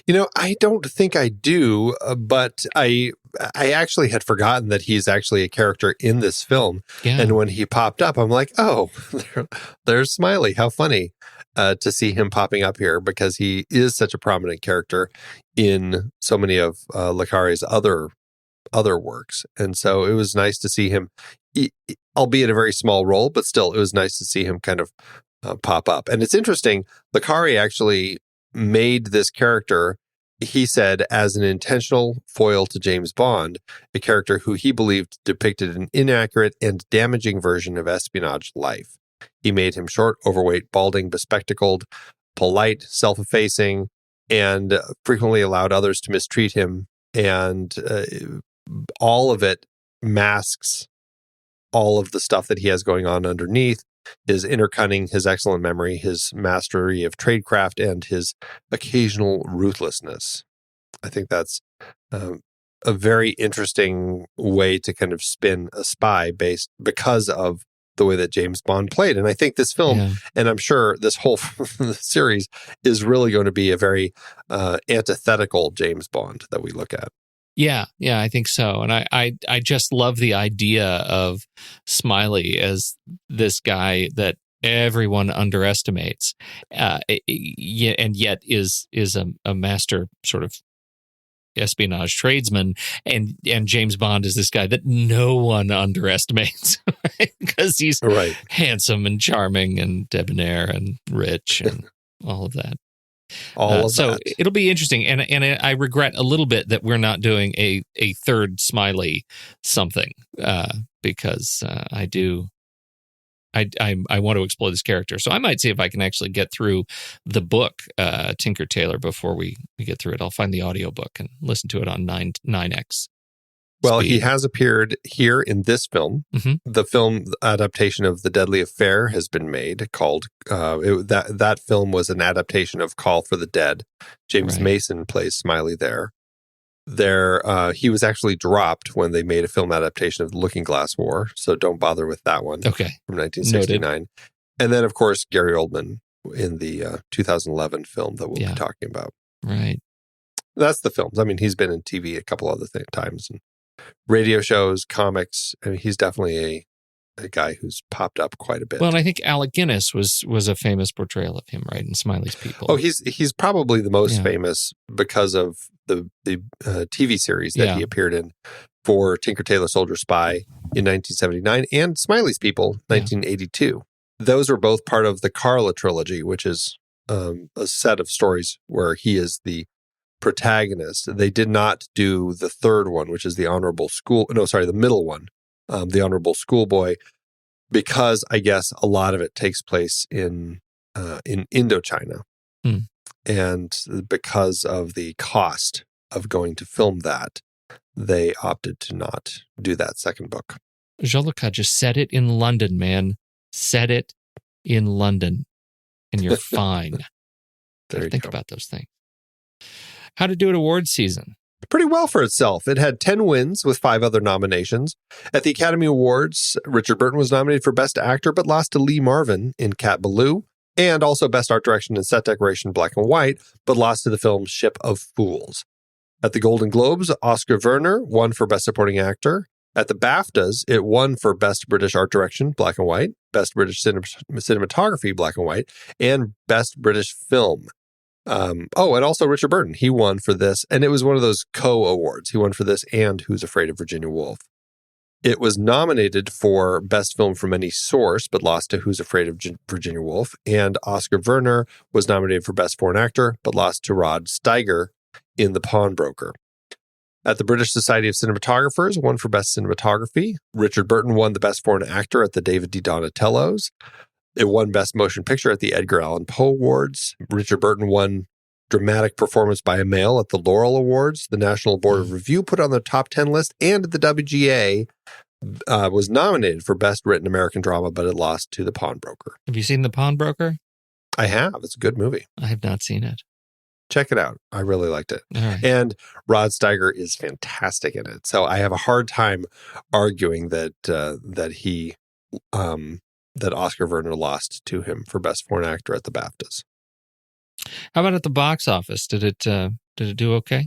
I don't think I do, but I actually had forgotten that he's actually a character in this film. Yeah. And when he popped up, I'm like, oh, there's Smiley. How funny to see him popping up here, because he is such a prominent character in so many of le Carré's other works. And so it was nice to see him, albeit a very small role, but still it was nice to see him kind of pop up. And it's interesting, le Carré actually made this character, he said, as an intentional foil to James Bond, a character who he believed depicted an inaccurate and damaging version of espionage life. He made him short, overweight, balding, bespectacled, polite, self-effacing, and frequently allowed others to mistreat him. And all of it masks all of the stuff that he has going on underneath: his inner cunning, his excellent memory, his mastery of tradecraft, and his occasional ruthlessness. I think that's a very interesting way to kind of spin a spy because of the way that James Bond played. And I think this film, and I'm sure this whole series, is really going to be a very antithetical James Bond that we look at. Yeah, I think so. And I just love the idea of Smiley as this guy that everyone underestimates, and yet is a master sort of espionage tradesman, and James Bond is this guy that no one underestimates, because he's handsome and charming and debonair and rich and all of that. So it'll be interesting, and I regret a little bit that we're not doing a third Smiley something, because I want to explore this character. So I might see if I can actually get through the book Tinker Tailor before we get through it. I'll find the audiobook and listen to it on 9x. Well, speed. he has appeared here in this film. Mm-hmm. The film adaptation of The Deadly Affair has been made, called that film was an adaptation of Call for the Dead. James Mason plays Smiley there. He was actually dropped when they made a film adaptation of The Looking Glass War, so don't bother with that one. Okay. From 1969. Noted. And then, of course, Gary Oldman in the 2011 film that we'll be talking about. Right. That's the films. I mean, he's been in TV a couple other times, and radio shows, comics. I mean, he's definitely a guy who's popped up quite a bit. Well, and I think Alec Guinness was a famous portrayal of him, right, in Smiley's People. Oh, he's probably the most famous because of the TV series that he appeared in for Tinker Tailor Soldier Spy in 1979 and Smiley's People, 1982. Those were both part of the Carla trilogy, which is a set of stories where he is the protagonist. They did not do the third one, which is the middle one, the Honorable Schoolboy, because I guess a lot of it takes place in Indochina. And because of the cost of going to film that, they opted to not do that second book. Jean le Carré just set it in London, man. Set it in London, and you're fine. Think about those things. How to do it awards season? Pretty well for itself. It had 10 wins with 5 other nominations. At the Academy Awards, Richard Burton was nominated for Best Actor, but lost to Lee Marvin in Cat Ballou, and also Best Art Direction and Set Decoration Black and White, but lost to the film Ship of Fools. At the Golden Globes, Oscar Werner won for Best Supporting Actor. At the BAFTAs, it won for Best British Art Direction, Black and White, Best British Cinematography, Black and White, and Best British Film. And also Richard Burton. He won for this, and it was one of those co-awards. He won for this and Who's Afraid of Virginia Woolf. It was nominated for Best Film from Any Source, but lost to Who's Afraid of Virginia Woolf. And Oscar Werner was nominated for Best Foreign Actor, but lost to Rod Steiger in The Pawnbroker. At the British Society of Cinematographers, won for Best Cinematography. Richard Burton won the Best Foreign Actor at the David D. Donatello's. It won Best Motion Picture at the Edgar Allan Poe Awards. Richard Burton won Dramatic Performance by a Male at the Laurel Awards. The National Board of Review put on the top 10 list, and the WGA was nominated for Best Written American Drama, but it lost to The Pawnbroker. Have you seen The Pawnbroker? I have. It's a good movie. I have not seen it. Check it out. I really liked it. All right. And Rod Steiger is fantastic in it. So I have a hard time arguing that Oscar Werner lost to him for Best Foreign Actor at the BAFTAs. How about at the box office? Did it do okay?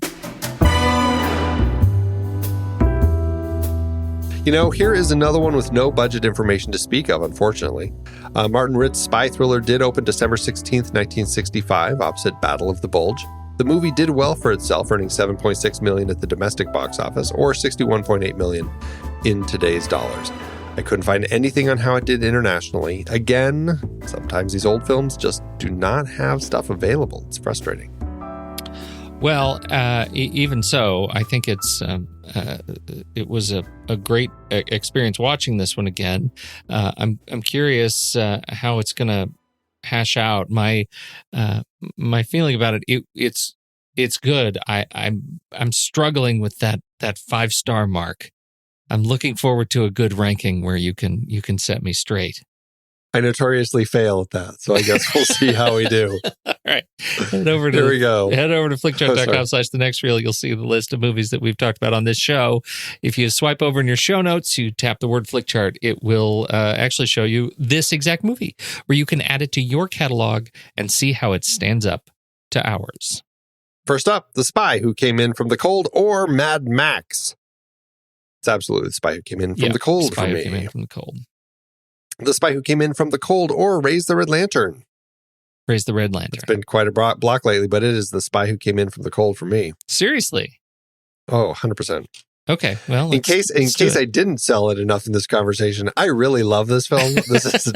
You know, here is another one with no budget information to speak of, unfortunately. Martin Ritt's spy thriller did open December 16th, 1965, opposite Battle of the Bulge. The movie did well for itself, earning $7.6 million at the domestic box office, or $61.8 million in today's dollars. I couldn't find anything on how it did internationally. Again, sometimes these old films just do not have stuff available. It's frustrating. Well, even so, I think it was a great experience watching this one again. I'm curious how it's going to hash out. My feeling about it, it's good. I'm struggling with that 5-star mark. I'm looking forward to a good ranking where you can set me straight. I notoriously fail at that, so I guess we'll see how we do. All right. Head over to flickchart.com/thenextreel. You'll see the list of movies that we've talked about on this show. If you swipe over in your show notes, you tap the word flickchart, it will actually show you this exact movie where you can add it to your catalog and see how it stands up to ours. First up, The Spy Who Came In From the Cold, or Mad Max. It's absolutely The Spy Who Came In From the Cold for me. Spy Who Came In From the Cold. The Spy Who Came In From the Cold, or Raise the Red Lantern. Raise the Red Lantern. It's been quite a block lately, but it is The Spy Who Came In From the Cold for me. Seriously? Oh, 100%. Okay, well, in case I didn't sell it enough in this conversation, I really love this film. This is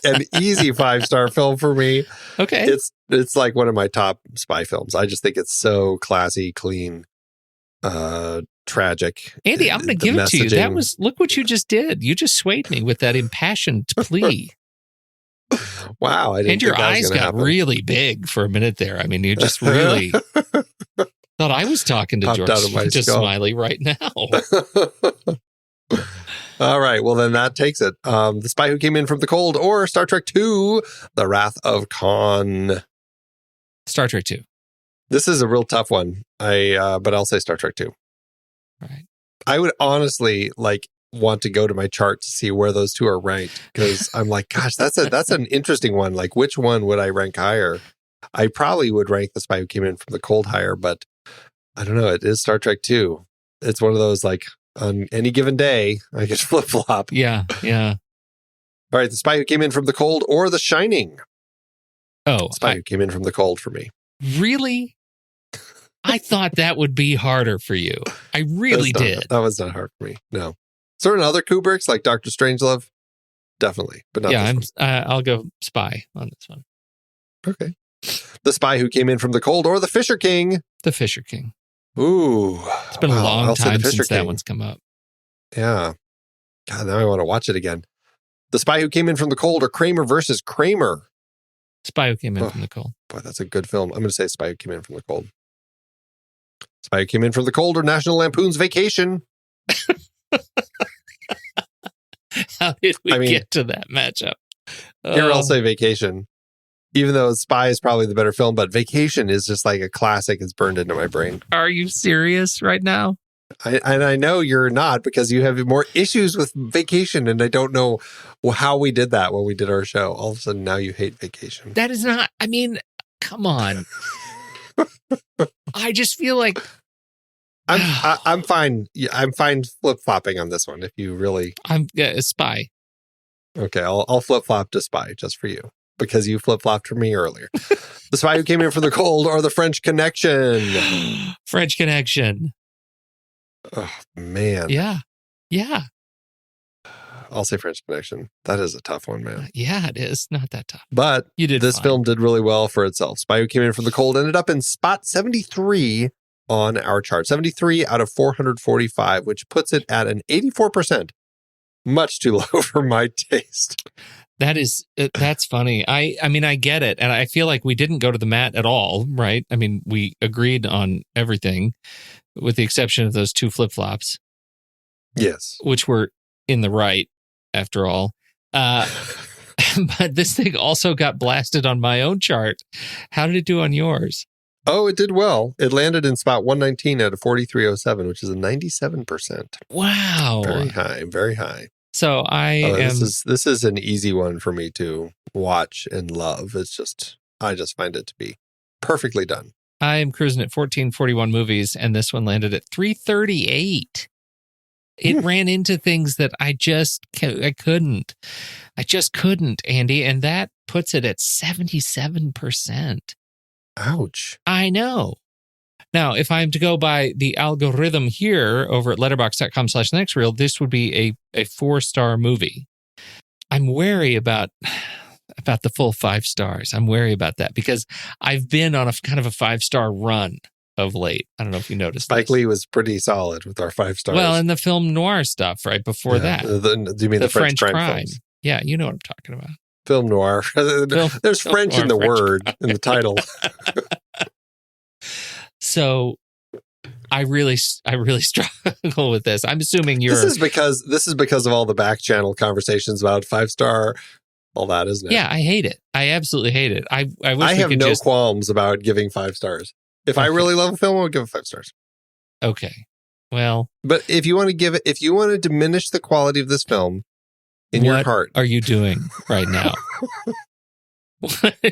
an easy 5-star film for me. Okay. It's like one of my top spy films. I just think it's so classy, clean, tragic. Andy, I'm going to give it to you. Look what you just did. You just swayed me with that impassioned plea. Wow. And your eyes got really big for a minute there. I mean, you just really thought I was talking to George Smiley right now. All right. Well, then that takes it. The Spy Who Came In From the Cold, or Star Trek II, The Wrath of Khan. Star Trek II. This is a real tough one. But I'll say Star Trek II. Right. I would honestly want to go to my chart to see where those two are ranked, because I'm like, gosh, that's an interesting one. Like, which one would I rank higher? I probably would rank The Spy Who Came In From the Cold higher, but I don't know. It is Star Trek II. It's one of those, like, on any given day, I could flip-flop. Yeah. All right, The Spy Who Came In From the Cold, or The Shining. Oh, Spy Who Came In From the Cold for me. Really? I thought that would be harder for you. I really did. That was not hard for me. No. Certain other Kubricks, like Dr. Strangelove, definitely, but not this one. I'll go Spy on this one. Okay. The Spy Who Came In From the Cold, or The Fisher King. The Fisher King. Ooh. It's been a long time since that one's come up. Yeah. God, now I want to watch it again. The Spy Who Came In From the Cold, or Kramer versus Kramer. Spy Who Came In From the Cold. Boy, that's a good film. I'm going to say Spy Who Came In From the Cold. Spy Who Came In From the Cold, or National Lampoon's Vacation. How did we get to that matchup? Here I'll say Vacation. Even though Spy is probably the better film, but Vacation is just like a classic. It's burned into my brain. Are you serious right now? I know you're not, because you have more issues with Vacation, and I don't know how we did that when we did our show. All of a sudden, now you hate Vacation. That is not, I mean, come on. I just feel like I'm fine. Yeah, I'm fine flip-flopping on this one. If you really, Spy. Okay, I'll flip-flop to Spy just for you, because you flip-flopped for me earlier. The Spy Who Came In From the Cold, or The French Connection. French Connection. Oh man. Yeah. I'll say French Connection. That is a tough one, man. Yeah, it is. Not that tough. But You did this fine. film did really well for itself. Spy Who Came In From the Cold ended up in spot 73 on our chart. 73 out of 445, which puts it at an 84%. Much too low for my taste. That's funny. I mean, I get it. And I feel like we didn't go to the mat at all, right? I mean, we agreed on everything with the exception of those 2 flip-flops. Yes. Which were in the right, after all. But this thing also got blasted on my own chart. How did it do on yours? Oh, it did well. It landed in spot 119 out of 4307, which is a 97%. Wow. Very high, very high. So This is an easy one for me to watch and love. I just find it to be perfectly done. I am cruising at 1441 movies, and this one landed at 338. It ran into things that I just couldn't, Andy, and that puts it at 77%. Ouch. I know. Now, if I'm to go by the algorithm here over at letterboxd.com/thenextreel, this would be a 4-star movie. I'm wary about the full 5 stars. I'm wary about that because I've been on a kind of a 5-star run of late. I don't know if you noticed. Spike Lee was pretty solid with our 5 stars. Well, and the film noir stuff right before that. Do you mean the French crime films? Yeah, you know what I'm talking about. Film noir. There's French in the word, in the title. So I really struggle with this. I'm assuming This is because of all the back channel conversations about 5-star, all that, isn't it? Yeah, I hate it. I absolutely hate it. I wish I have no just qualms about giving 5 stars. If I really love a film, I would give it 5 stars. Okay. Well, but if you want to diminish the quality of this film in your heart, what are you doing right now?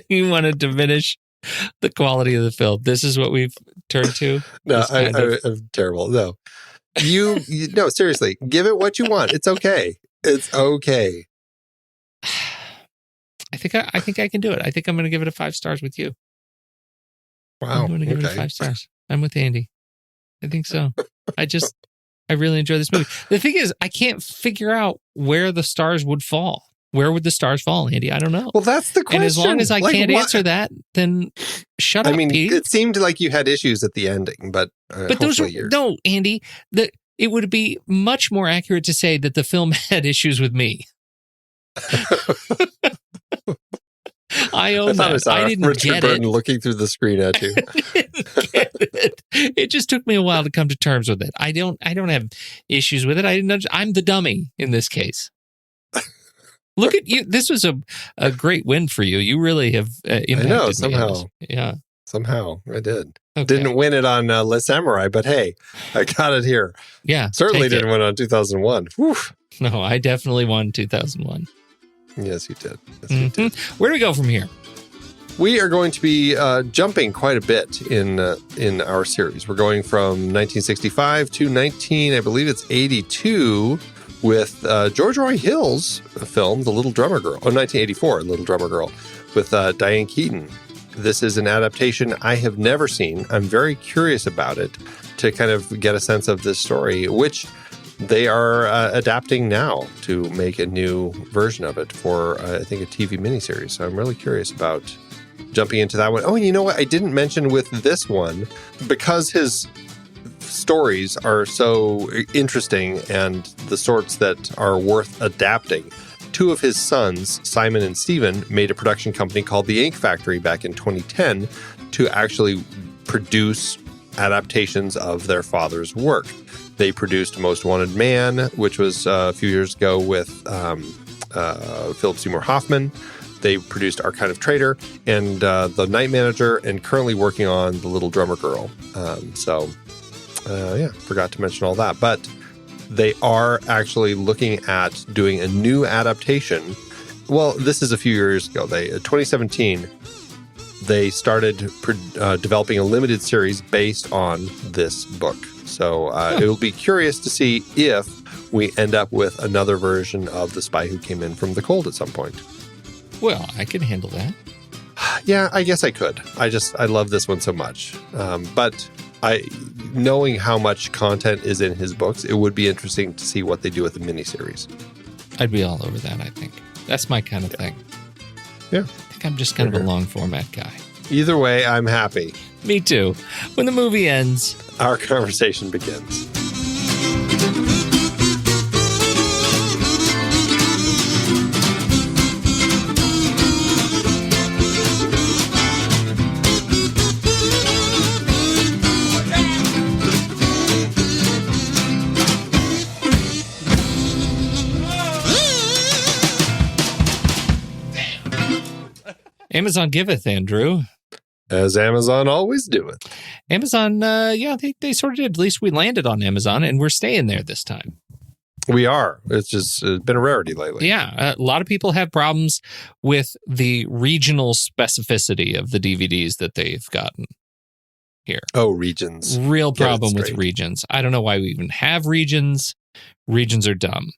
You want to diminish the quality of the film? This is what we've turned to? No, I'm terrible. No, no, seriously, give it what you want. It's okay. It's okay. I think I can do it. I think I'm going to give it a 5 stars with you. Wow. I'm going to give it a 5 stars. I'm with Andy. I think so. I really enjoy this movie. The thing is, I can't figure out where the stars would fall. Where would the stars fall, Andy? I don't know. Well, that's the question. And as long as I can't answer that, then shut up, Pete. It seemed like you had issues at the ending, but those were, no, Andy, it would be much more accurate to say that the film had issues with me. I own that. I didn't Richard get Burton it. looking through the screen at you. It just took me a while to come to terms with it. I don't have issues with it. I'm the dummy in this case. Look at you. This was a great win for you. You really have impacted I know, me. somehow. Yeah. Somehow I did. Okay. Didn't win it on Le Samurai, but hey, I got it here. Yeah. Certainly didn't win on 2001. Whew. No, I definitely won 2001. Yes, you did. Yes, you did. Where do we go from here? We are going to be jumping quite a bit in our series. We're going from 1965 to I believe it's 82, with George Roy Hill's film, The Little Drummer Girl, 1984, Little Drummer Girl, with Diane Keaton. This is an adaptation I have never seen. I'm very curious about it to kind of get a sense of this story, which they are adapting now to make a new version of it for, I think, a TV miniseries. So I'm really curious about jumping into that one. Oh, and you know what? I didn't mention with this one, because his stories are so interesting and the sorts that are worth adapting. 2 of his sons, Simon and Stephen, made a production company called the Eyck Factory back in 2010 to actually produce adaptations of their father's work. They produced Most Wanted Man, which was a few years ago with Philip Seymour Hoffman. They produced Our Kind of Traitor and The Night Manager, and currently working on The Little Drummer Girl. Forgot to mention all that. But they are actually looking at doing a new adaptation. Well, this is a few years ago. 2017, they started developing a limited series based on this book. So it will be curious to see if we end up with another version of The Spy Who Came In From the Cold at some point. Well, I can handle that. Yeah, I guess I could. I love this one so much. But knowing how much content is in his books, it would be interesting to see what they do with the miniseries. I'd be all over that, I think. That's my kind of thing. Yeah. I think I'm just kind of a long format guy. Either way, I'm happy. Me too. When the movie ends, our conversation begins. Amazon giveth, Andrew. As Amazon always doeth. Amazon, they sort of did. At least we landed on Amazon, and we're staying there this time. We are. It's just been a rarity lately. Yeah, a lot of people have problems with the regional specificity of the DVDs that they've gotten here. Oh, regions. Real problem with regions. I don't know why we even have regions. Regions are dumb.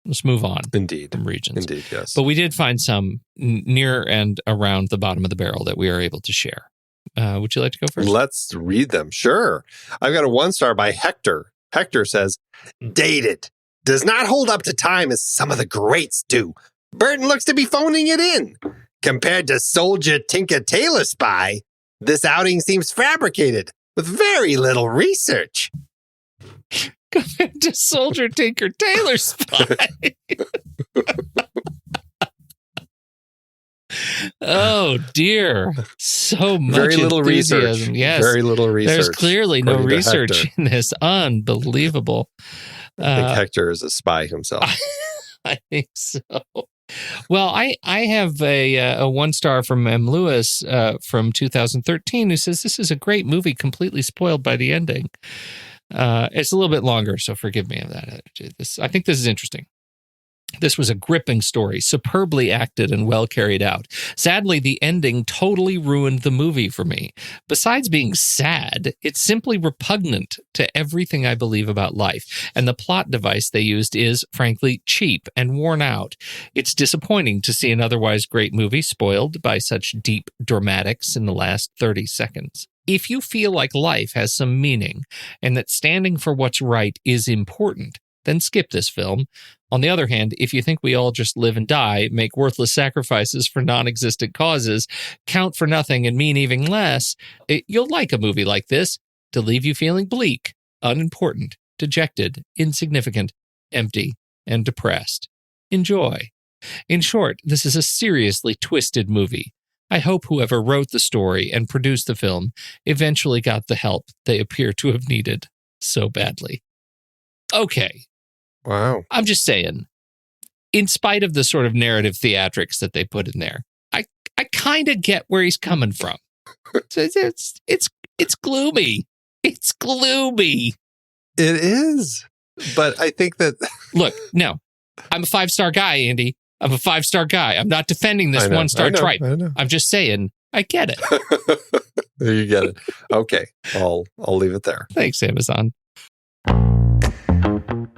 Let's move on. Indeed. From regions. Indeed, yes. But we did find some near and around the bottom of the barrel that we are able to share. Would you like to go first? Let's read them. Sure. I've got a 1-star by Hector. Hector says, dated. Does not hold up to time as some of the greats do. Burton looks to be phoning it in. Compared to Soldier Tinker Tailor Spy, this outing seems fabricated with very little research. Compared to Soldier Tinker Tailor Spy. Oh, dear. So much very little enthusiasm. Research. Yes. Very little research. There's clearly no research in this. Unbelievable. I think Hector is a spy himself. I think so. Well, I have a 1-star from M. Lewis from 2013 who says, this is a great movie, completely spoiled by the ending. It's a little bit longer, so forgive me of that. I think this is interesting. This was a gripping story, superbly acted and well carried out. Sadly, the ending totally ruined the movie for me. Besides being sad, it's simply repugnant to everything I believe about life, and the plot device they used is, frankly, cheap and worn out. It's disappointing to see an otherwise great movie spoiled by such deep dramatics in the last 30 seconds. If you feel like life has some meaning and that standing for what's right is important, then skip this film. On the other hand, if you think we all just live and die, make worthless sacrifices for non-existent causes, count for nothing and mean even less, you'll like a movie like this to leave you feeling bleak, unimportant, dejected, insignificant, empty, and depressed. Enjoy. In short, this is a seriously twisted movie. I hope whoever wrote the story and produced the film eventually got the help they appear to have needed so badly. Okay. Wow. I'm just saying, in spite of the sort of narrative theatrics that they put in there, I kind of get where he's coming from. It's gloomy. It's gloomy. It is. But I think that... Look, no, I'm a 5-star guy, Andy. I'm a 5-star guy. I'm not defending this 1-star tripe. I'm just saying, I get it. You get it. Okay. I'll leave it there. Thanks, Amazon.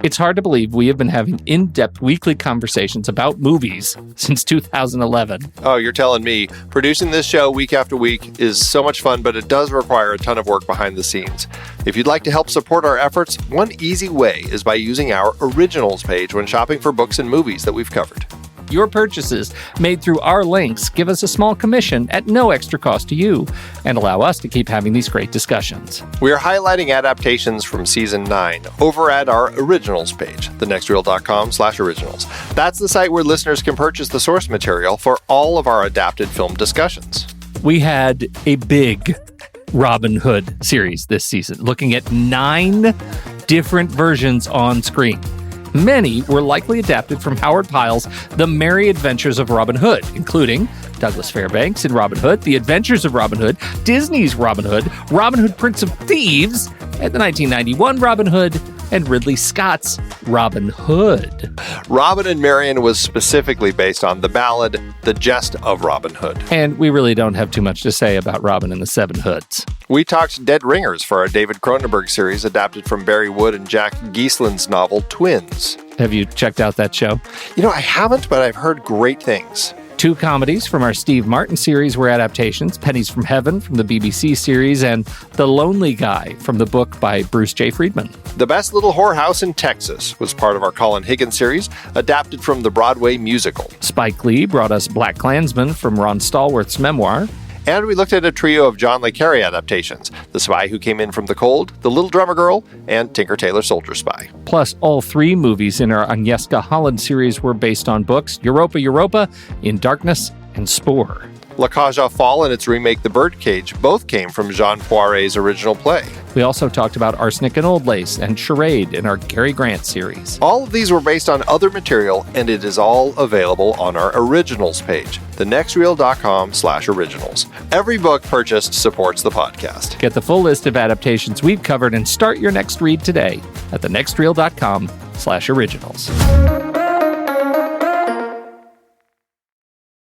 It's hard to believe we have been having in-depth weekly conversations about movies since 2011. Oh, you're telling me. Producing this show week after week is so much fun, but it does require a ton of work behind the scenes. If you'd like to help support our efforts, one easy way is by using our originals page when shopping for books and movies that we've covered. Your purchases made through our links give us a small commission at no extra cost to you and allow us to keep having these great discussions. We are highlighting adaptations from Season 9 over at our originals page, thenextreel.com/originals. That's the site where listeners can purchase the source material for all of our adapted film discussions. We had a big Robin Hood series this season, looking at 9 different versions on screen. Many were likely adapted from Howard Pyle's The Merry Adventures of Robin Hood, including Douglas Fairbanks in Robin Hood, The Adventures of Robin Hood, Disney's Robin Hood Prince of Thieves, and the 1991 Robin Hood, and Ridley Scott's Robin Hood. Robin and Marian was specifically based on the ballad The Jest of Robin Hood. And we really don't have too much to say about Robin and the Seven Hoods. We talked Dead Ringers for our David Cronenberg series adapted from Barry Wood and Jack Geislin's novel Twins. Have you checked out that show? You know, I haven't, but I've heard great things. 2 comedies from our Steve Martin series were adaptations, Pennies from Heaven from the BBC series, and The Lonely Guy from the book by Bruce J. Friedman. The Best Little Whorehouse in Texas was part of our Colin Higgins series, adapted from the Broadway musical. Spike Lee brought us Black Klansman from Ron Stallworth's memoir. And we looked at a trio of John le Carré adaptations, The Spy Who Came In From the Cold, The Little Drummer Girl, and Tinker Tailor Soldier Spy. Plus, all 3 movies in our Agnieszka Holland series were based on books, Europa, In Darkness, and Spore. La Cage aux Folles and its remake The Birdcage both came from Jean Poiret's original play. We also talked about Arsenic and Old Lace and Charade in our Cary Grant series. All of these were based on other material, and it is all available on our originals page, thenextreel.com/originals. Every book purchased supports the podcast. Get the full list of adaptations we've covered and start your next read today at thenextreel.com/originals.